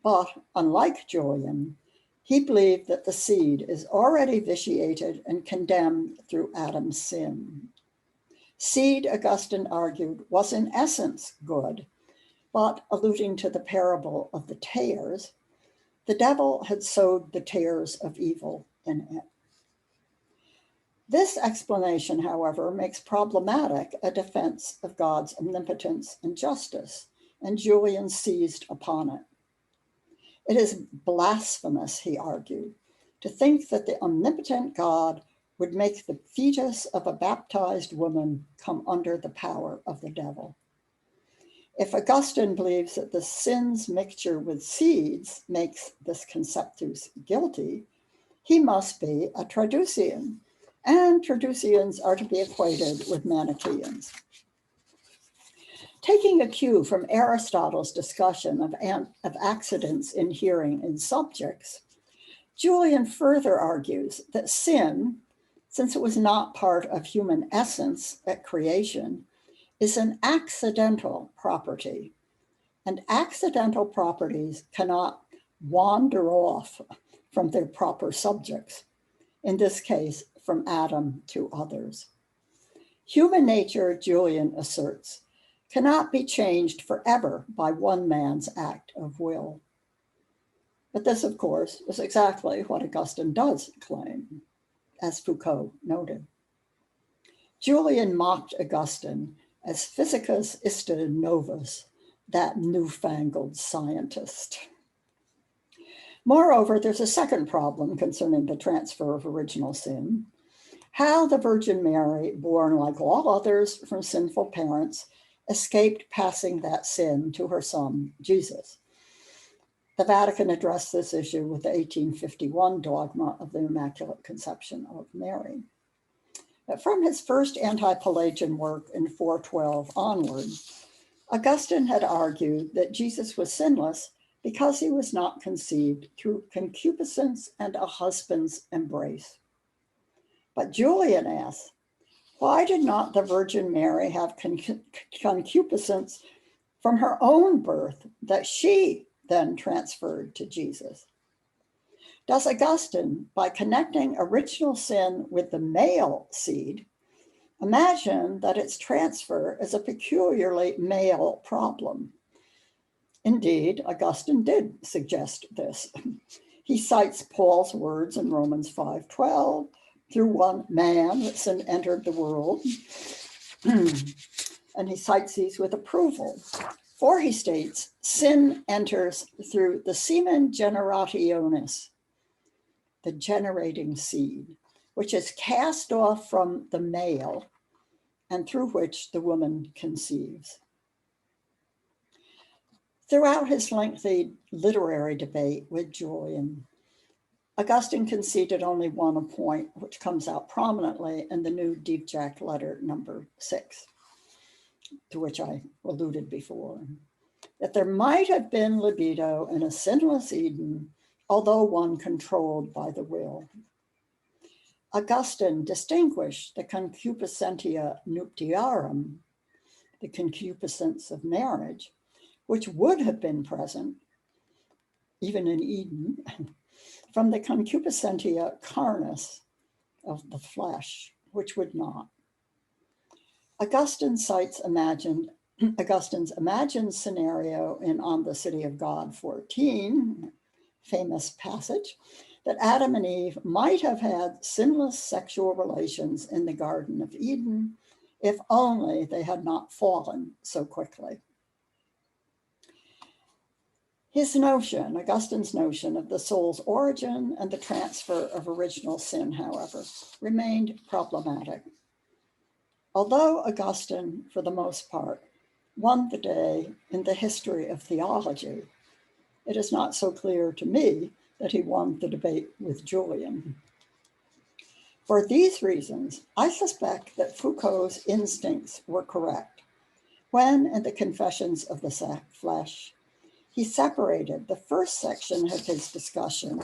but unlike Julian, he believed that the seed is already vitiated and condemned through Adam's sin. Seed, Augustine argued, was in essence good, but alluding to the parable of the tares, the devil had sowed the tares of evil in it. This explanation, however, makes problematic a defense of God's omnipotence and justice, and Julian seized upon it. It is blasphemous, he argued, to think that the omnipotent God would make the fetus of a baptized woman come under the power of the devil. If Augustine believes that the sin's mixture with seeds makes this conceptus guilty, he must be a traducian, and Traducians are to be equated with Manichaeans. Taking a cue from Aristotle's discussion of accidents in hearing in subjects, Julian further argues that sin, since it was not part of human essence at creation, is an accidental property, and accidental properties cannot wander off from their proper subjects, in this case, from Adam to others. Human nature, Julian asserts, cannot be changed forever by one man's act of will. But this, of course, is exactly what Augustine does claim, as Foucault noted. Julian mocked Augustine as physicus iste novus, that newfangled scientist. Moreover, there's a second problem concerning the transfer of original sin: how the Virgin Mary, born like all others from sinful parents, escaped passing that sin to her son, Jesus. The Vatican addressed this issue with the 1851 dogma of the Immaculate Conception of Mary. But from his first anti-Pelagian work in 412 onward, Augustine had argued that Jesus was sinless because he was not conceived through concupiscence and a husband's embrace. But Julian asks, why did not the Virgin Mary have concupiscence from her own birth that she then transferred to Jesus? Does Augustine, by connecting original sin with the male seed, imagine that its transfer is a peculiarly male problem? Indeed, Augustine did suggest this. He cites Paul's words in Romans 5:12, through one man that sin entered the world. And he cites these with approval. For he states, sin enters through the semen generationis, the generating seed, which is cast off from the male and through which the woman conceives. Throughout his lengthy literary debate with Julian, Augustine conceded only one point, which comes out prominently in the new Deep Jack letter number 6, to which I alluded before, that there might have been libido in a sinless Eden, although one controlled by the will. Augustine distinguished the concupiscentia nuptiarum, the concupiscence of marriage, which would have been present, even in Eden, from the concupiscentia carnis, of the flesh, which would not. Augustine cites Augustine's imagined scenario in On the City of God 14, famous passage, that Adam and Eve might have had sinless sexual relations in the Garden of Eden if only they had not fallen so quickly. His notion, Augustine's notion of the soul's origin and the transfer of original sin, however, remained problematic. Although Augustine, for the most part, won the day in the history of theology, it is not so clear to me that he won the debate with Julian. For these reasons, I suspect that Foucault's instincts were correct when, in the Confessions of the Flesh, he separated the first section of his discussion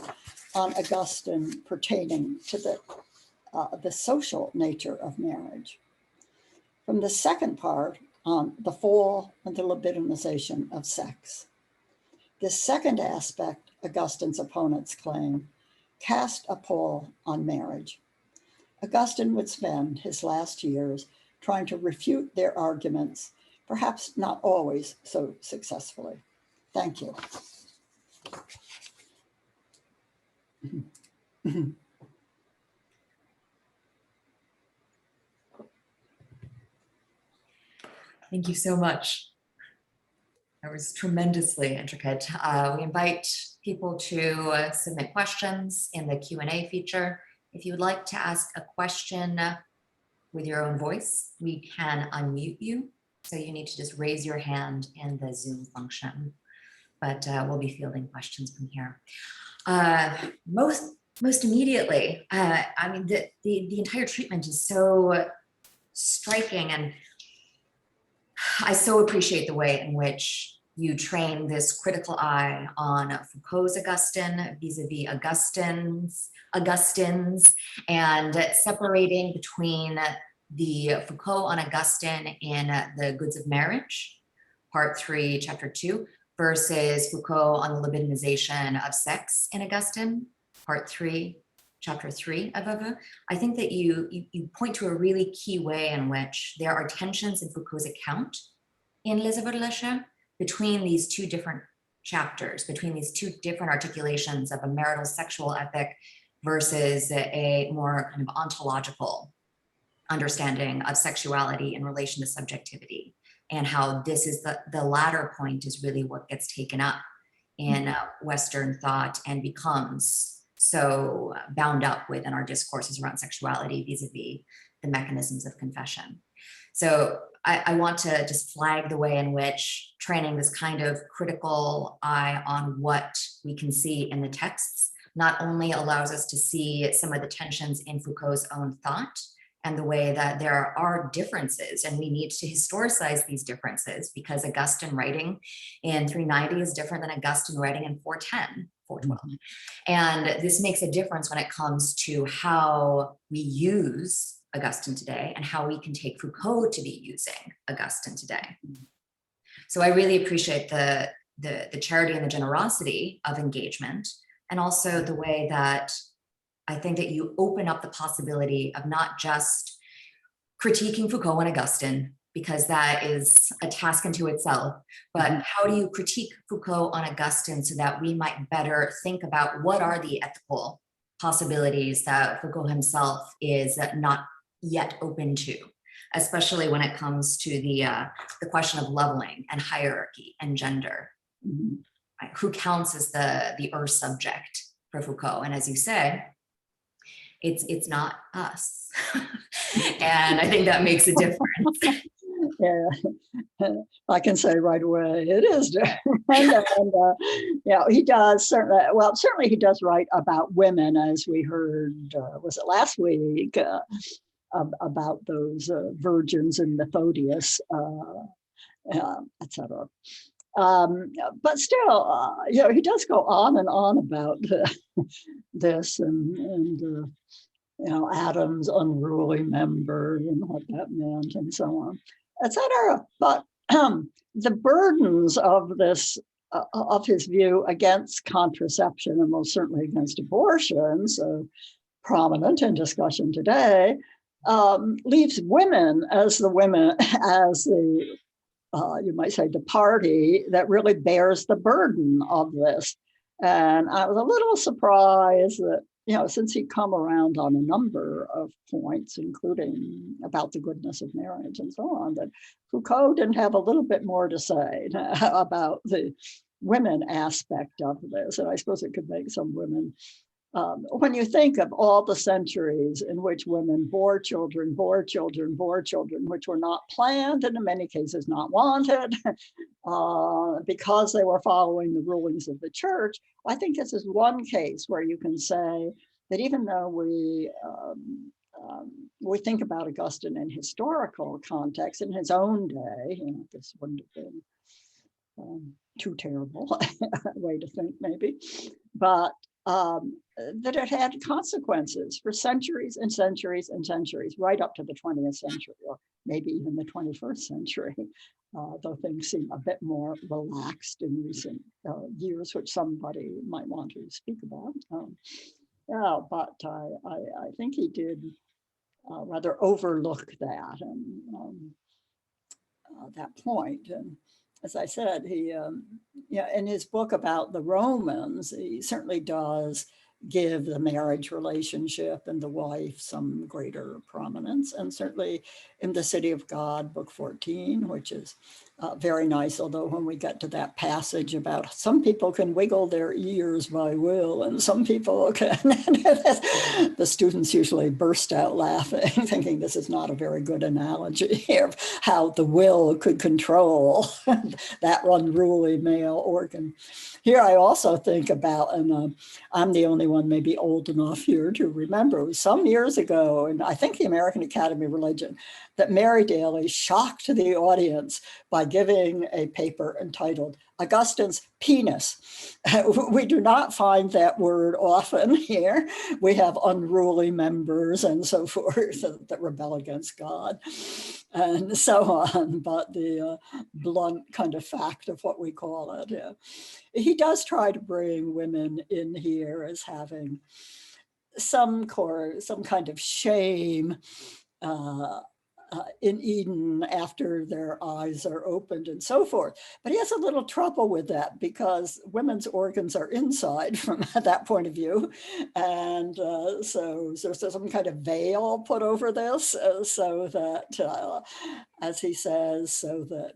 on Augustine pertaining to the social nature of marriage from the second part on the fall and the libidinization of sex. This second aspect, Augustine's opponents claim, cast a pall on marriage. Augustine would spend his last years trying to refute their arguments, perhaps not always so successfully. Thank you.
Thank you so much. That was tremendously intricate. We invite people to submit questions in the Q&A feature. If you would like to ask a question with your own voice, we can unmute you. So you need to just raise your hand in the Zoom function, but we'll be fielding questions from here. Most immediately, I mean, the entire treatment is so striking, and I so appreciate the way in which you train this critical eye on Foucault's Augustine vis-a-vis Augustine's, and separating between the Foucault on Augustine in The Goods of Marriage, part 3, chapter 2, versus Foucault on the libidinization of sex in Augustine, part 3, chapter 3 of Aveux. I think that you point to a really key way in which there are tensions in Foucault's account in Les Aveux between these two different chapters, between these two different articulations of a marital sexual ethic versus a more kind of ontological understanding of sexuality in relation to subjectivity, and how this is the latter point is really what gets taken up in Western thought and becomes so bound up within our discourses around sexuality vis-a-vis the mechanisms of confession. So I want to just flag the way in which training this kind of critical eye on what we can see in the texts not only allows us to see some of the tensions in Foucault's own thought and the way that there are differences, and we need to historicize these differences, because Augustine writing in 390 is different than Augustine writing in 410, 412. And this makes a difference when it comes to how we use Augustine today and how we can take Foucault to be using Augustine today. So I really appreciate the charity and the generosity of engagement, and also the way that I think that you open up the possibility of not just critiquing Foucault and Augustine, because that is a task unto itself, but how do you critique Foucault on Augustine so that we might better think about what are the ethical possibilities that Foucault himself is not yet open to, especially when it comes to the question of leveling and hierarchy and gender. Right? Who counts as the subject for Foucault? And as you say, it's not us. And I think that makes a difference.
Yeah, I can say right away, it is different. And yeah, he does certainly, well, certainly he does write about women, as we heard, was it last week, about those virgins in Methodius, etc. But still, you know, he does go on and on about this and you know, Adam's unruly member and what that meant and so on, etc. But the burdens of this, of his view against contraception, and most certainly against abortion, so prominent in discussion today, leaves women as the you might say the party that really bears the burden of this. And I was a little surprised that, you know, since he'd come around on a number of points, including about the goodness of marriage and so on, that Foucault didn't have a little bit more to say about the women aspect of this. And I suppose it could make some women, when you think of all the centuries in which women bore children, which were not planned and in many cases not wanted, because they were following the rulings of the church, I think this is one case where you can say that even though we think about Augustine in historical context, in his own day, you know, this wouldn't have been too terrible way to think maybe, but that it had consequences for centuries and centuries and centuries, right up to the 20th century, or maybe even the 21st century, though things seem a bit more relaxed in recent years, which somebody might want to speak about. Yeah, but I think he did rather overlook that and that point. And as I said, he, yeah, in his book about the Romans, he certainly does give the marriage relationship and the wife some greater prominence. And certainly in The City of God, book 14, which is very nice, although when we get to that passage about some people can wiggle their ears by will and some people can, the students usually burst out laughing, thinking this is not a very good analogy of how the will could control that unruly male organ. Here I also think about, and I'm the only one anyone may be old enough here to remember, it was some years ago, and I think the American Academy of Religion, that Mary Daly shocked the audience by giving a paper entitled Augustine's Penis. We do not find that word often here. We have unruly members and so forth that rebel against God and so on, but the blunt kind of fact of what we call it. Yeah. He does try to bring women in here as having some kind of shame in Eden after their eyes are opened and so forth. But he has a little trouble with that because women's organs are inside from that point of view. And so there's some kind of veil put over this so that, as he says, so that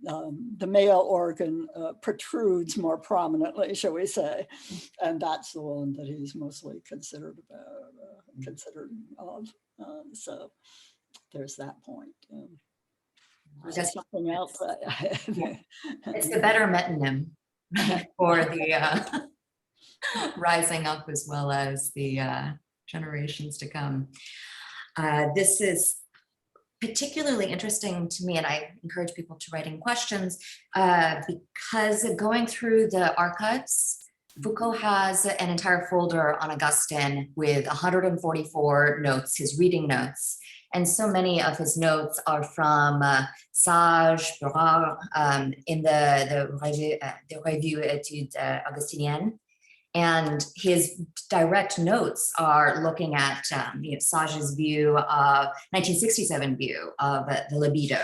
the male organ protrudes more prominently, shall we say. And that's the one that he's mostly considered of. So there's that point. There's something else.
It's the better metonym for the rising up as well as the generations to come. This is particularly interesting to me, and I encourage people to write in questions, because going through the archives, Foucault has an entire folder on Augustine with 144 notes, his reading notes. And so many of his notes are from Sage, Berard, in the Revue Études Augustiniennes. And his direct notes are looking at Sage's view of 1967 view of the libido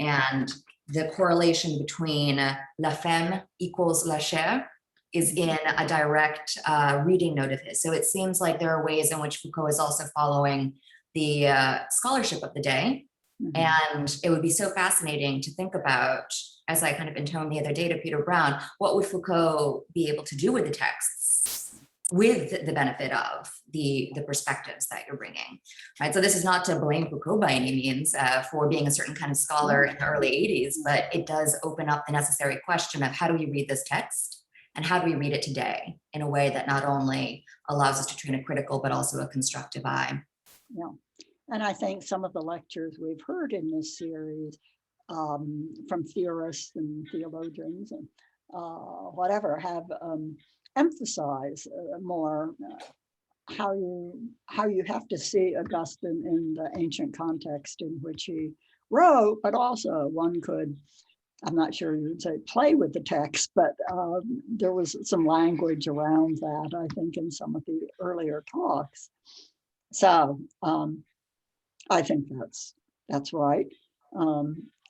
and the correlation between la femme equals la chair is in a direct reading note of his. So it seems like there are ways in which Foucault is also following the scholarship of the day. And it would be so fascinating to think about, as I kind of intoned the other day to Peter Brown, what would Foucault be able to do with the texts with the benefit of the perspectives that you're bringing, right? So this is not to blame Foucault by any means for being a certain kind of scholar in the early 80s, but it does open up the necessary question of how do we read this text and how do we read it today in a way that not only allows us to train a critical, but also a constructive eye.
Yeah, and I think some of the lectures we've heard in this series from theorists and theologians and whatever have emphasized more how you have to see Augustine in the ancient context in which he wrote, but also one could, I'm not sure you would say play with the text, but there was some language around that, I think, in some of the earlier talks. So I think that's right.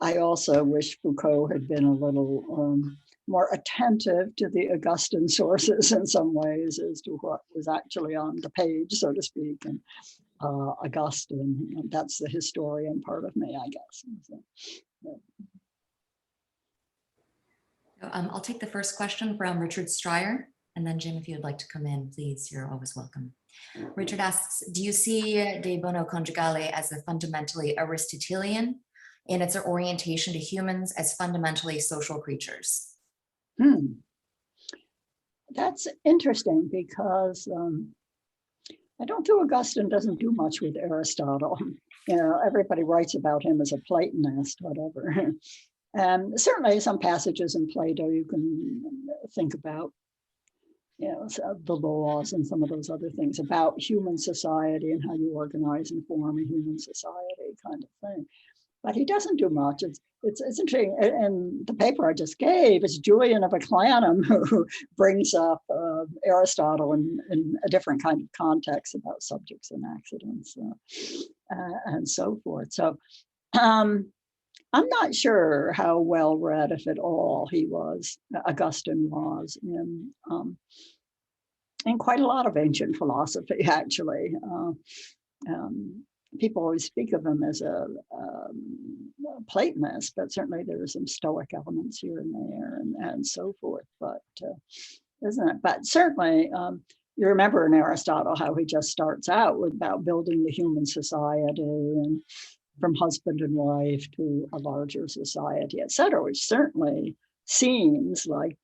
I also wish Foucault had been a little more attentive to the Augustine sources in some ways as to what was actually on the page, so to speak. And Augustine, that's the historian part of me, I guess. So, yeah.
I'll take the first question from Richard Stryer, and then Jim, if you'd like to come in, please, you're always welcome. Richard asks, do you see De Bono Conjugale as a fundamentally Aristotelian in its orientation to humans as fundamentally social creatures?
That's interesting because I don't think Augustine doesn't do much with Aristotle. You know, everybody writes about him as a Platonist, whatever. Certainly some passages in Plato you can think about, you know, the laws and some of those other things about human society and how you organize and form a human society kind of thing. But he doesn't do much. It's interesting. And the paper I just gave is Julian of Eclanum, who brings up Aristotle in a different kind of context about subjects and accidents and so forth. So I'm not sure how well read, if at all, Augustine was in quite a lot of ancient philosophy, actually. People always speak of him as a Platonist, but certainly there are some Stoic elements here and there and so forth. But isn't it? But certainly, you remember in Aristotle how he just starts out with about building the human society and from husband and wife to a larger society, et cetera, which certainly seems like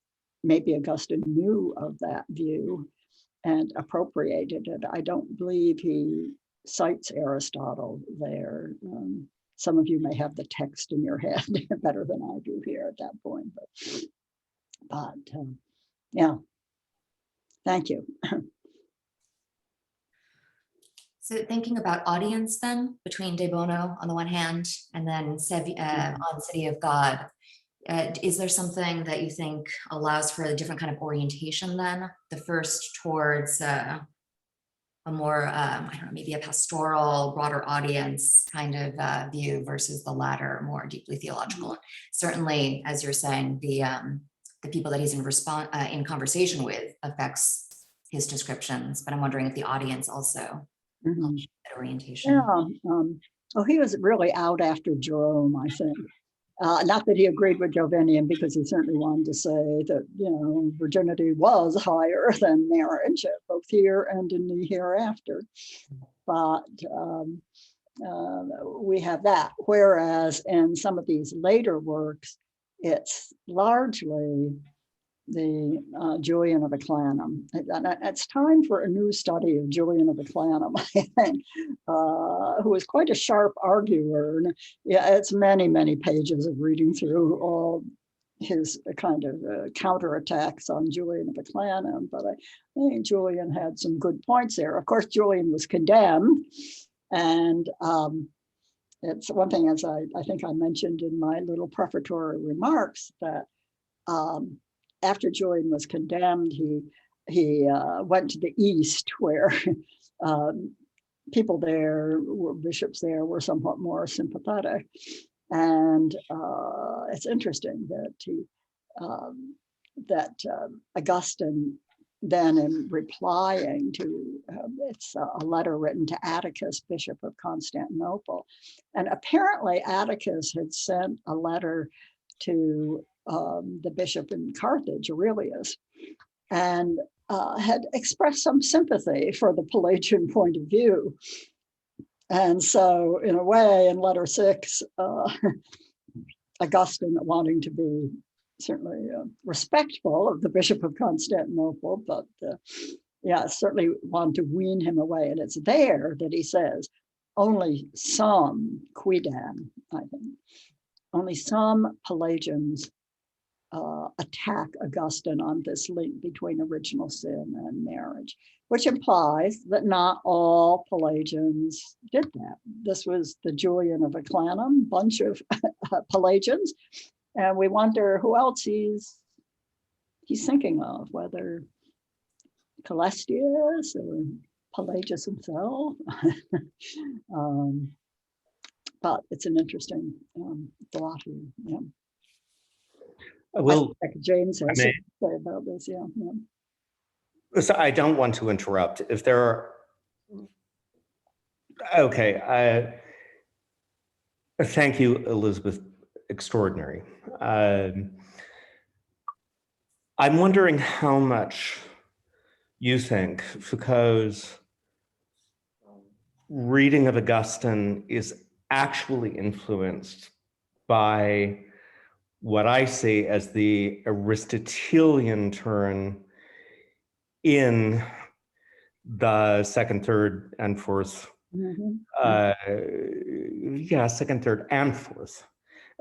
maybe Augustine knew of that view. and appropriated it. I don't believe he cites Aristotle there. Some of you may have the text in your head better than I do here at that point, but yeah, thank you.
So thinking about audience then, between De Bono on the one hand, and then on City of God, is there something that you think allows for a different kind of orientation then? The first towards a more, I don't know, maybe a pastoral, broader audience kind of view versus the latter, more deeply theological. Certainly, as you're saying, the people that he's in conversation with affects his descriptions, but I'm wondering if the audience also helps that orientation.
Yeah, well, he was really out after Jerome, I think. Not that he agreed with Jovinian, because he certainly wanted to say that, you know, virginity was higher than marriage, both here and in the hereafter. But we have that. Whereas in some of these later works, it's largely the Julian of Eclanum. It's time for a new study of Julian of Eclanum, I think, who was quite a sharp arguer. And yeah, it's many, many pages of reading through all his kind of counterattacks on Julian of Eclanum. But I think Julian had some good points there. Of course, Julian was condemned. And it's one thing, as I think I mentioned in my little prefatory remarks, that after Julian was condemned, he went to the East, where people there, bishops there, were somewhat more sympathetic. And it's interesting that Augustine then, in replying to, it's a letter written to Atticus, Bishop of Constantinople. And apparently Atticus had sent a letter to the bishop in Carthage, Aurelius, and had expressed some sympathy for the Pelagian point of view. And so, in a way, in letter 6, Augustine, wanting to be certainly respectful of the Bishop of Constantinople, but yeah, certainly wanted to wean him away. And it's there that he says, only some quidam, I think, only some Pelagians attack Augustine on this link between original sin and marriage, which implies that not all Pelagians did that. This was the Julian of Eclanum, bunch of Pelagians, and we wonder who else he's thinking of, whether Calestius or Pelagius himself. But it's an interesting thought here. Yeah.
Well,
James has something to say about this. Yeah, yeah.
So I don't want to interrupt. If there are, okay. Thank you, Elizabeth. Extraordinary. I'm wondering how much you think Foucault's reading of Augustine is actually influenced by what I see as the Aristotelian turn in the second, third, and fourth, second, third, and fourth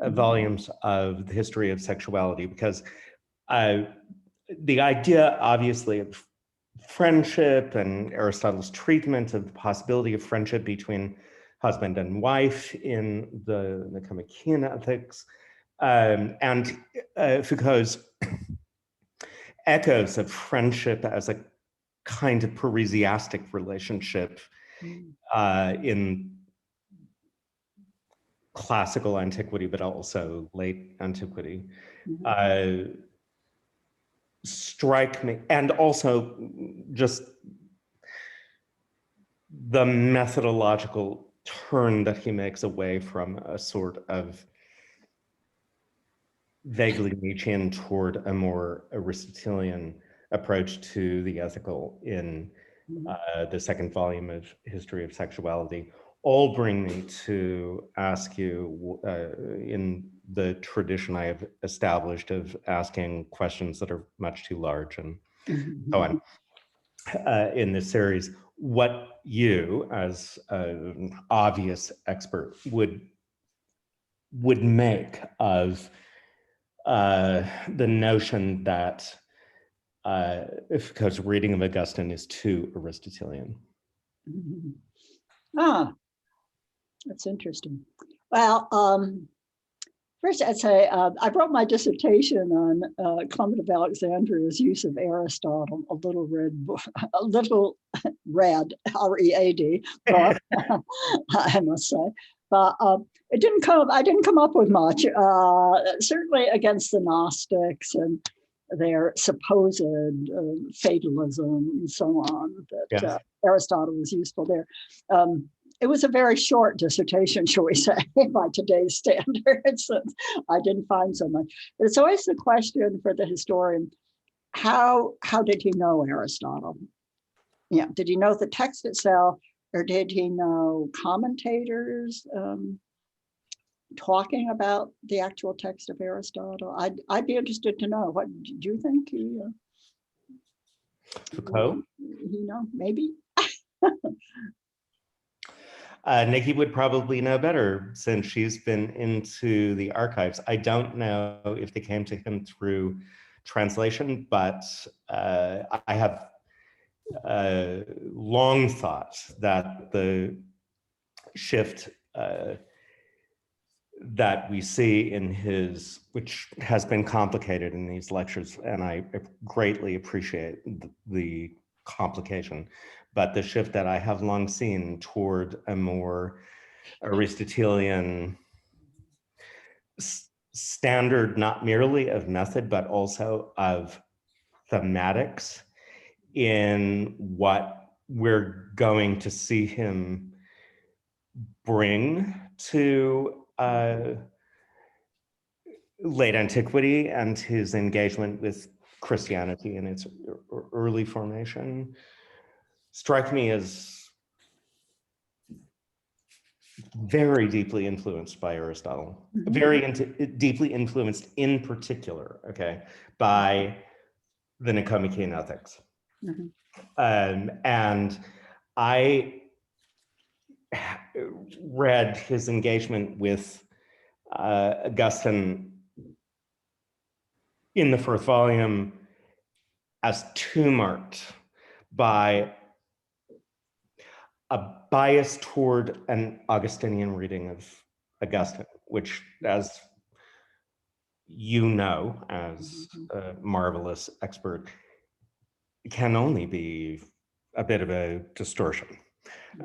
volumes of the history of sexuality, because the idea, obviously, of friendship and Aristotle's treatment of the possibility of friendship between husband and wife in the Nicomachean Ethics, and Foucault's echoes of friendship as a kind of parisiastic relationship in classical antiquity, but also late antiquity, strike me, and also just the methodological turn that he makes away from a sort of vaguely Nietzschean toward a more Aristotelian approach to the ethical in the second volume of History of Sexuality, all bring me to ask you, in the tradition I have established of asking questions that are much too large and so on, in this series, what you, as an obvious expert, would make of the notion that Foucault's reading of Augustine is too Aristotelian.
Mhm. Ah, that's interesting. Well, first I'd say I wrote my dissertation on Clement of Alexandria's use of Aristotle, a little red book, a little red, R-E-A-D book, I must say. But I didn't come up with much, certainly against the Gnostics and their supposed fatalism and so on, that Aristotle was useful there. It was a very short dissertation, shall we say, by today's standards. I didn't find so much. But it's always the question for the historian, how did he know Aristotle? Yeah, did he know the text itself, or did he know commentators talking about the actual text of Aristotle? I'd be interested to know. What do you think?
Foucault?
You know, maybe.
Nikki would probably know better since she's been into the archives. I don't know if they came to him through translation, but I have long thought that the shift that we see in his, which has been complicated in these lectures, and I greatly appreciate the complication, but the shift that I have long seen toward a more Aristotelian standard, not merely of method, but also of thematics in what we're going to see him bring to late antiquity and his engagement with Christianity in its early formation strike me as very deeply influenced by Aristotle, very deeply influenced in particular, okay, by the Nicomachean Ethics. And I read his engagement with Augustine in the first volume as too marked by a bias toward an Augustinian reading of Augustine, which, as you know, as a marvelous expert, can only be a bit of a distortion.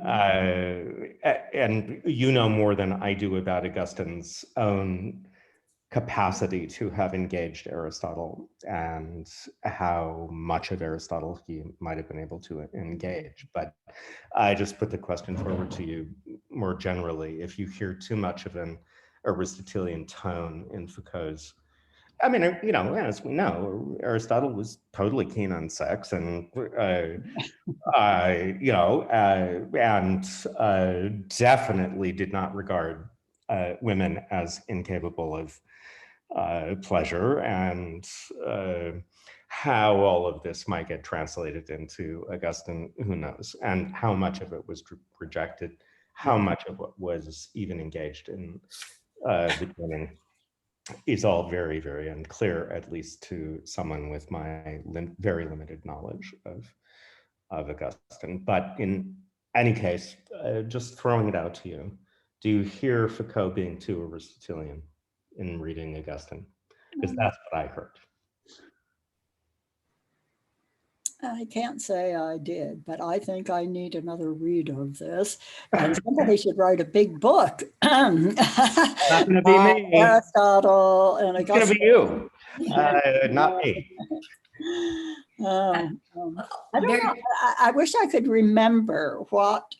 And you know more than I do about Augustine's own capacity to have engaged Aristotle and how much of Aristotle he might have been able to engage. But I just put the question forward to you more generally. If you hear too much of an Aristotelian tone in Foucault's, I mean, you know, as we know, Aristotle was totally keen on sex, and you know, and definitely did not regard women as incapable of pleasure, and how all of this might get translated into Augustine, who knows, and how much of it was rejected, how much of what was even engaged in beginning is all very, very unclear, at least to someone with my very limited knowledge of Augustine. But in any case, just throwing it out to you, do you hear Foucault being too Aristotelian in reading Augustine? Because that's what I heard.
I can't say I did, but I think I need another read of this. And somebody should write a big book.
Not going to be me.
Aristotle and Augustine.
It's going to be you, not me.
I don't know. I wish I could remember what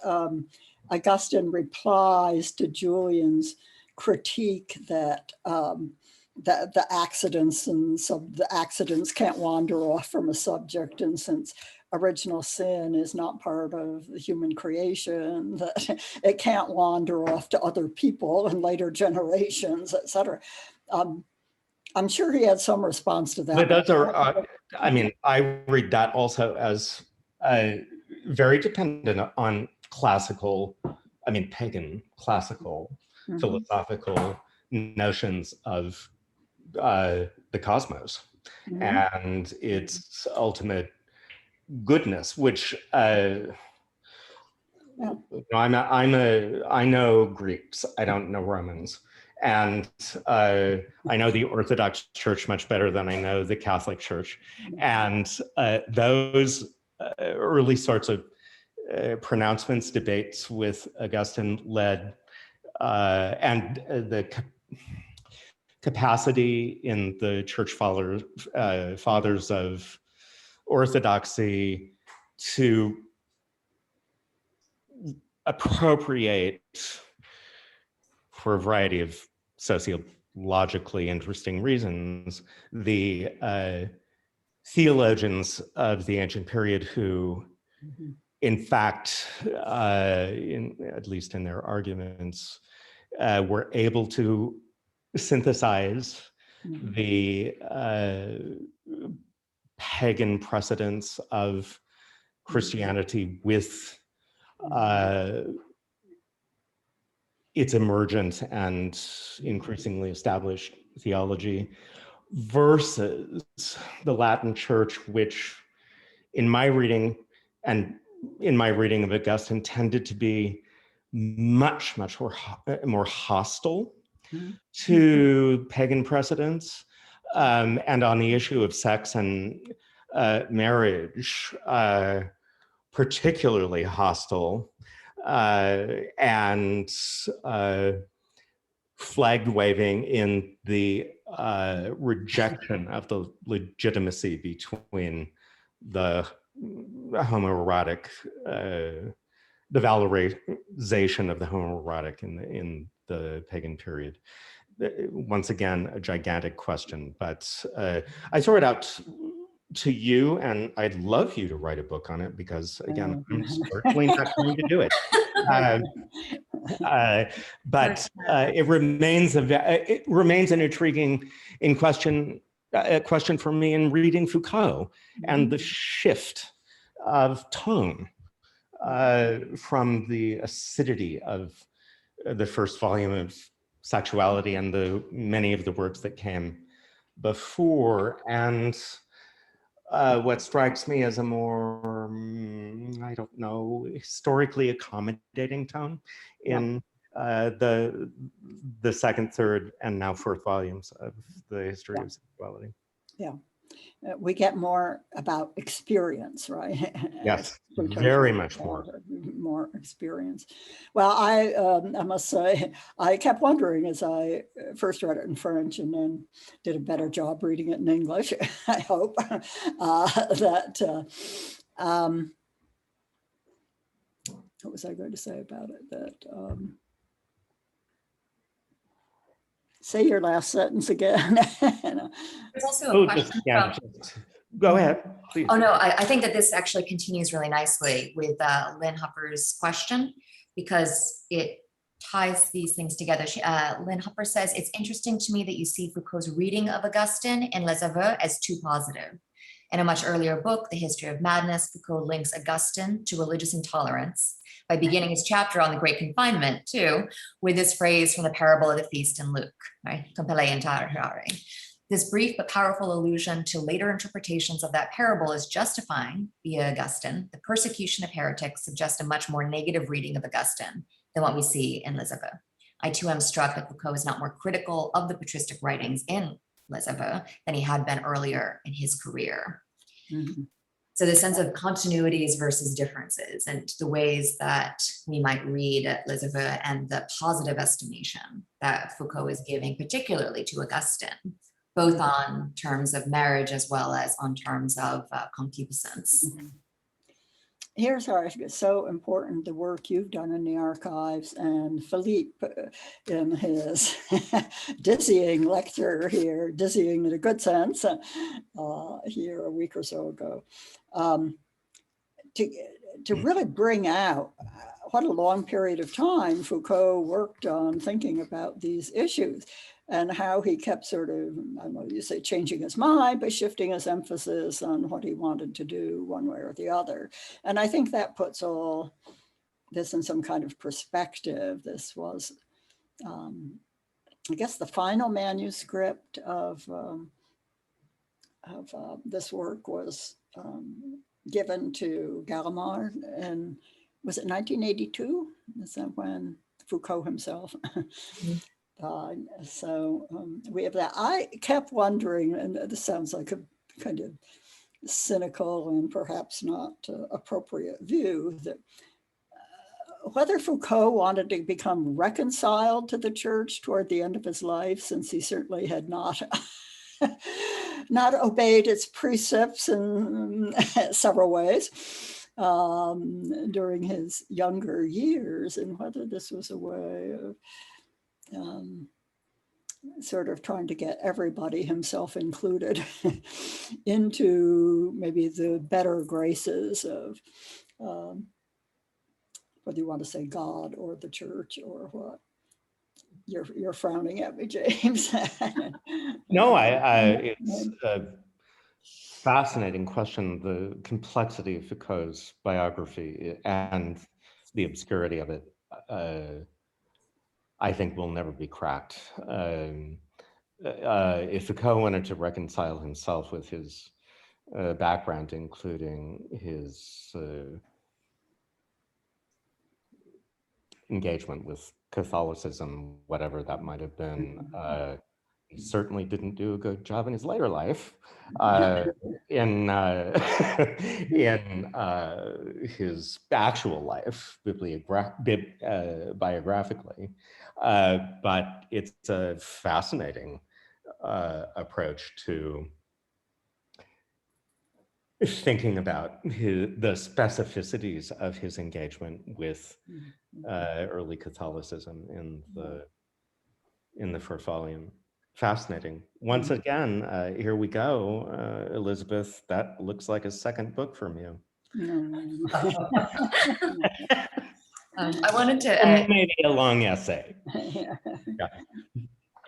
Augustine replies to Julian's critique that the accidents and the accidents can't wander off from a subject, and since original sin is not part of the human creation, that it can't wander off to other people and later generations, etc. I'm sure he had some response to that.
But those are, I mean, I read that also as very dependent on classical, pagan classical philosophical notions of the cosmos and its ultimate goodness, which I know Greeks, I don't know Romans, and I know the Orthodox Church much better than I know the Catholic Church, and those early sorts of pronouncements, debates with Augustine led, and the capacity in the church fathers of orthodoxy to appropriate, for a variety of sociologically interesting reasons, the theologians of the ancient period who, in fact, at least in their arguments, were able to synthesize the pagan precedents of Christianity with its emergent and increasingly established theology versus the Latin Church, which in my reading and in my reading of Augustine tended to be much more hostile to pagan precedents, and on the issue of sex and marriage, particularly hostile, and flag waving in the rejection of the legitimacy between the homoerotic, the valorization of the homoerotic in the pagan period. Once again, a gigantic question, but I throw it out to you, and I'd love you to write a book on it because, again, I'm certainly not going to do it. But it remains an intriguing question for me in reading Foucault and the shift of tone from the acidity of the first volume of Sexuality and the many of the works that came before, and what strikes me as a more, I don't know, historically accommodating tone in the second, third, and now fourth volumes of the history of sexuality.
Yeah. We get more about experience, right?
Yes, very much more.
More experience. Well, I must say, I kept wondering as I first read it in French and then did a better job reading it in English, I hope, that, what was I going to say about it? That, say your last sentence again.
There's also a question
go ahead, please.
Oh no, I think that this actually continues really nicely with Lynn Hupper's question, because it ties these things together. Lynn Hupper says, it's interesting to me that you see Foucault's reading of Augustine in Les Aveux as too positive. In a much earlier book, The History of Madness, Foucault links Augustine to religious intolerance by beginning his chapter on the Great Confinement, too, with this phrase from the parable of the feast in Luke, right? Compelle interrogare. This brief but powerful allusion to later interpretations of that parable is justifying, via Augustine, the persecution of heretics suggests a much more negative reading of Augustine than what we see in Les Aveux. I too am struck that Foucault is not more critical of the patristic writings in Les Aveux than he had been earlier in his career. So the sense of continuities versus differences and the ways that we might read Les Aveux and the positive estimation that Foucault is giving, particularly to Augustine, both on terms of marriage as well as on terms of concupiscence.
Here's where it's so important, the work you've done in the archives, and Philippe in his dizzying lecture here, dizzying in a good sense, here a week or so ago, to really bring out what a long period of time Foucault worked on thinking about these issues, and how he kept sort of, I don't know, you say changing his mind, but shifting his emphasis on what he wanted to do one way or the other. And I think that puts all this in some kind of perspective. This was, I guess, the final manuscript of this work was given to Gallimard, and was it 1982? Is that when Foucault himself died? So we have that. I kept wondering, and this sounds like a kind of cynical and perhaps not appropriate view, that whether Foucault wanted to become reconciled to the church toward the end of his life, since he certainly had not not obeyed its precepts in several ways during his younger years, and whether this was a way of sort of trying to get everybody, himself included, into maybe the better graces of, whether you want to say God or the church or what. You're frowning at me, James.
No, it's a fascinating question, the complexity of Foucault's biography and the obscurity of it. I think will never be cracked. If Foucault wanted to reconcile himself with his background, including his engagement with Catholicism, whatever that might have been, he certainly didn't do a good job in his later life in his actual life, biographically. But it's a fascinating approach to thinking about the specificities of his engagement with early Catholicism in the first volume. Fascinating. Once again, here we go, Elizabeth. That looks like a second book from you.
I wanted to
maybe a long essay.
Yeah.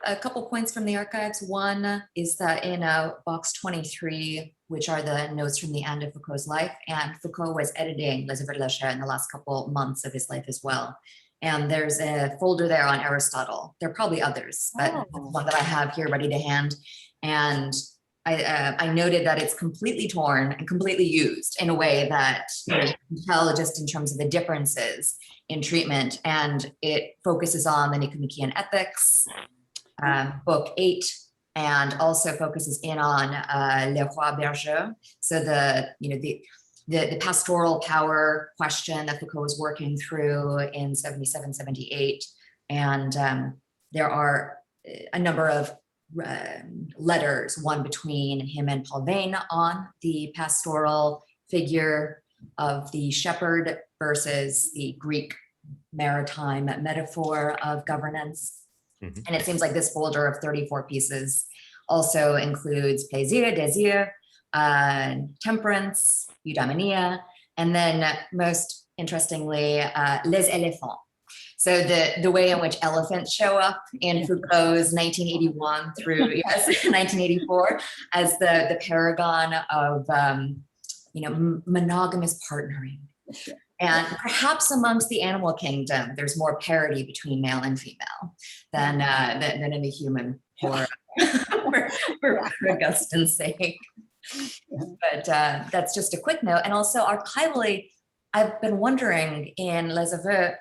A couple points from the archives. One is that in box 23, which are the notes from the end of Foucault's life, and Foucault was editing Les Aveux de la chair in the last couple months of his life as well. And there's a folder there on Aristotle. There are probably others, but one that I have here ready to hand. And I noted that it's completely torn and completely used in a way that you can tell just in terms of the differences in treatment. And it focuses on the Nicomachean Ethics, book 8, and also focuses in on Le Roi Berger. So the pastoral power question that Foucault was working through in 77, 78. And there are a number of letters, one between him and Paul Vane on the pastoral figure of the shepherd versus the Greek maritime metaphor of governance. And it seems like this folder of 34 pieces also includes plaisir, désir, temperance, eudaimonia, and then most interestingly, les éléphants. So the way in which elephants show up in Foucault's 1981 through 1984 as the paragon of monogamous partnering. And perhaps amongst the animal kingdom, there's more parity between male and female than in the human, for Augustine's sake. But that's just a quick note. And also archivally, I've been wondering in Les Aveux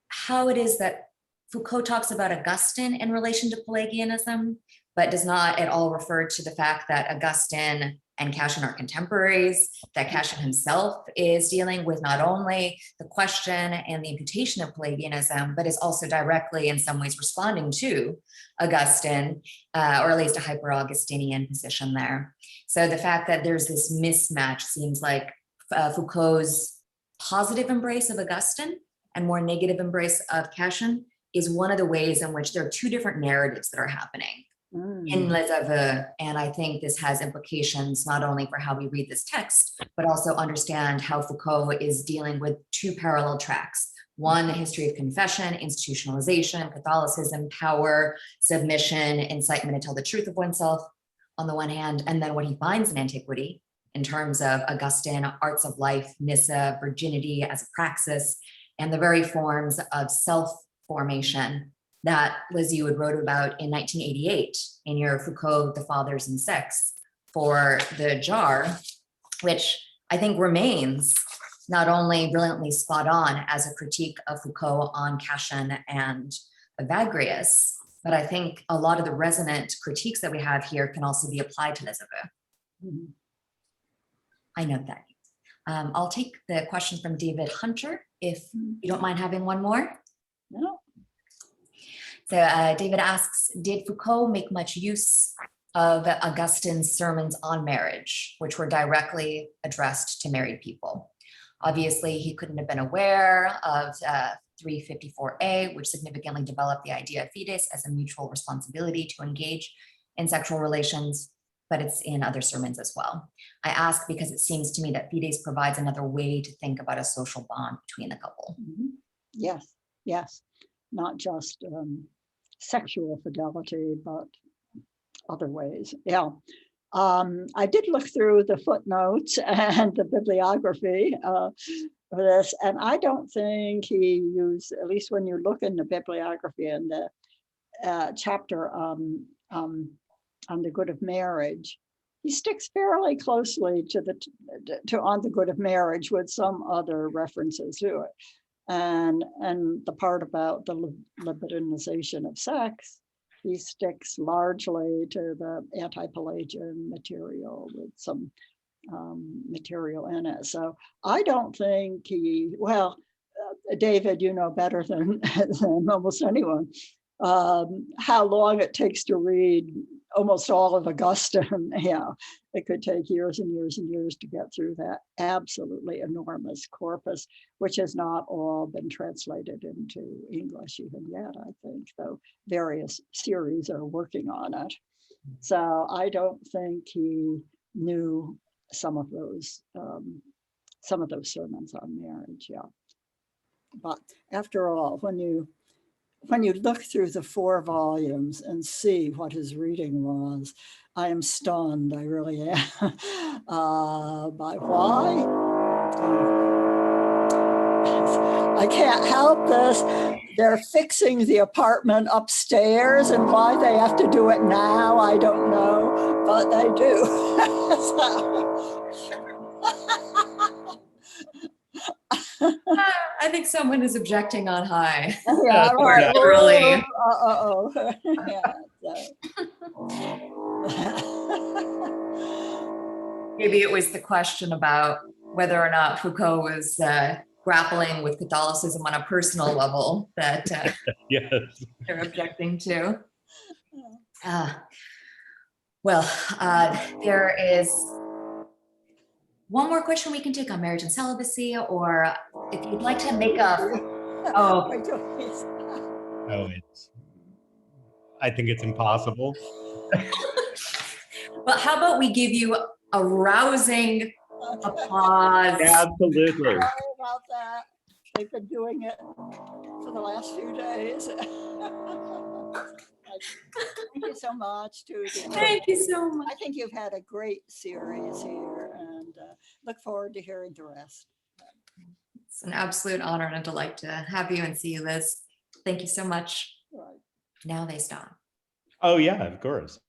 how it is that Foucault talks about Augustine in relation to Pelagianism, but does not at all refer to the fact that Augustine and Cashin are contemporaries, that Cashin himself is dealing with not only the question and the imputation of Pelagianism, but is also directly in some ways responding to Augustine, or at least a hyper-Augustinian position there. So the fact that there's this mismatch seems like Foucault's positive embrace of Augustine and more negative embrace of Cashin is one of the ways in which there are two different narratives that are happening in Les Aveux. And I think this has implications not only for how we read this text, but also understand how Foucault is dealing with two parallel tracks, One, a history of confession, institutionalization, Catholicism, power, submission, incitement to tell the truth of oneself on the one hand, and then what he finds in antiquity in terms of Augustine, arts of life, Nyssa, virginity as a praxis, and the very forms of self-formation that, Liz, you had wrote about in 1988 in your Foucault, The Fathers and Sex for the jar, which I think remains not only brilliantly spot on as a critique of Foucault on Cashin and Evagrius, but I think a lot of the resonant critiques that we have here can also be applied to Les Aveux. I note that. I'll take the question from David Hunter, if you don't mind having one more.
No.
So David asks, did Foucault make much use of Augustine's sermons on marriage, which were directly addressed to married people? Obviously, he couldn't have been aware of 354a, which significantly developed the idea of fides as a mutual responsibility to engage in sexual relations, but it's in other sermons as well. I ask because it seems to me that fides provides another way to think about a social bond between the couple.
Yes, yes, not just sexual fidelity, but other ways. Yeah. I did look through the footnotes and the bibliography for this, and I don't think he used, at least when you look in the bibliography in the chapter on the good of marriage, he sticks fairly closely to on the good of marriage with some other references to it, and the part about the libidinization of sex. He sticks largely to the anti-Pelagian material with some material in it. So I don't think he, well, David, you know better than almost anyone, how long it takes to read almost all of Augustine. Yeah, it could take years and years and years to get through that absolutely enormous corpus, which has not all been translated into English even yet, I think, though various series are working on it. So I don't think he knew some of those sermons on marriage, yeah. But after all, when you look through the 4 volumes and see what his reading was, I am stunned, I really am, by why. I can't help this. They're fixing the apartment upstairs, and why they have to do it now, I don't know, but they do.
I think someone is objecting on high.
Yeah, right.
Literally.
Yeah,
Maybe it was the question about whether or not Foucault was grappling with Catholicism on a personal level that
Yes.
they're objecting to. Well, there is one more question we can take on marriage and celibacy, or if you'd like to make a,
I think it's impossible.
Well, how about we give you a rousing applause?
Absolutely.
sorry about that. They've been doing it for the last few days. Thank you so much, Tuesday.
Thank you so much.
I think you've had a great series here, and look forward to hearing the rest.
It's an absolute honor and a delight to have you and see you, Liz. Thank you so much.
Right.
Now they stop.
Oh yeah, of course.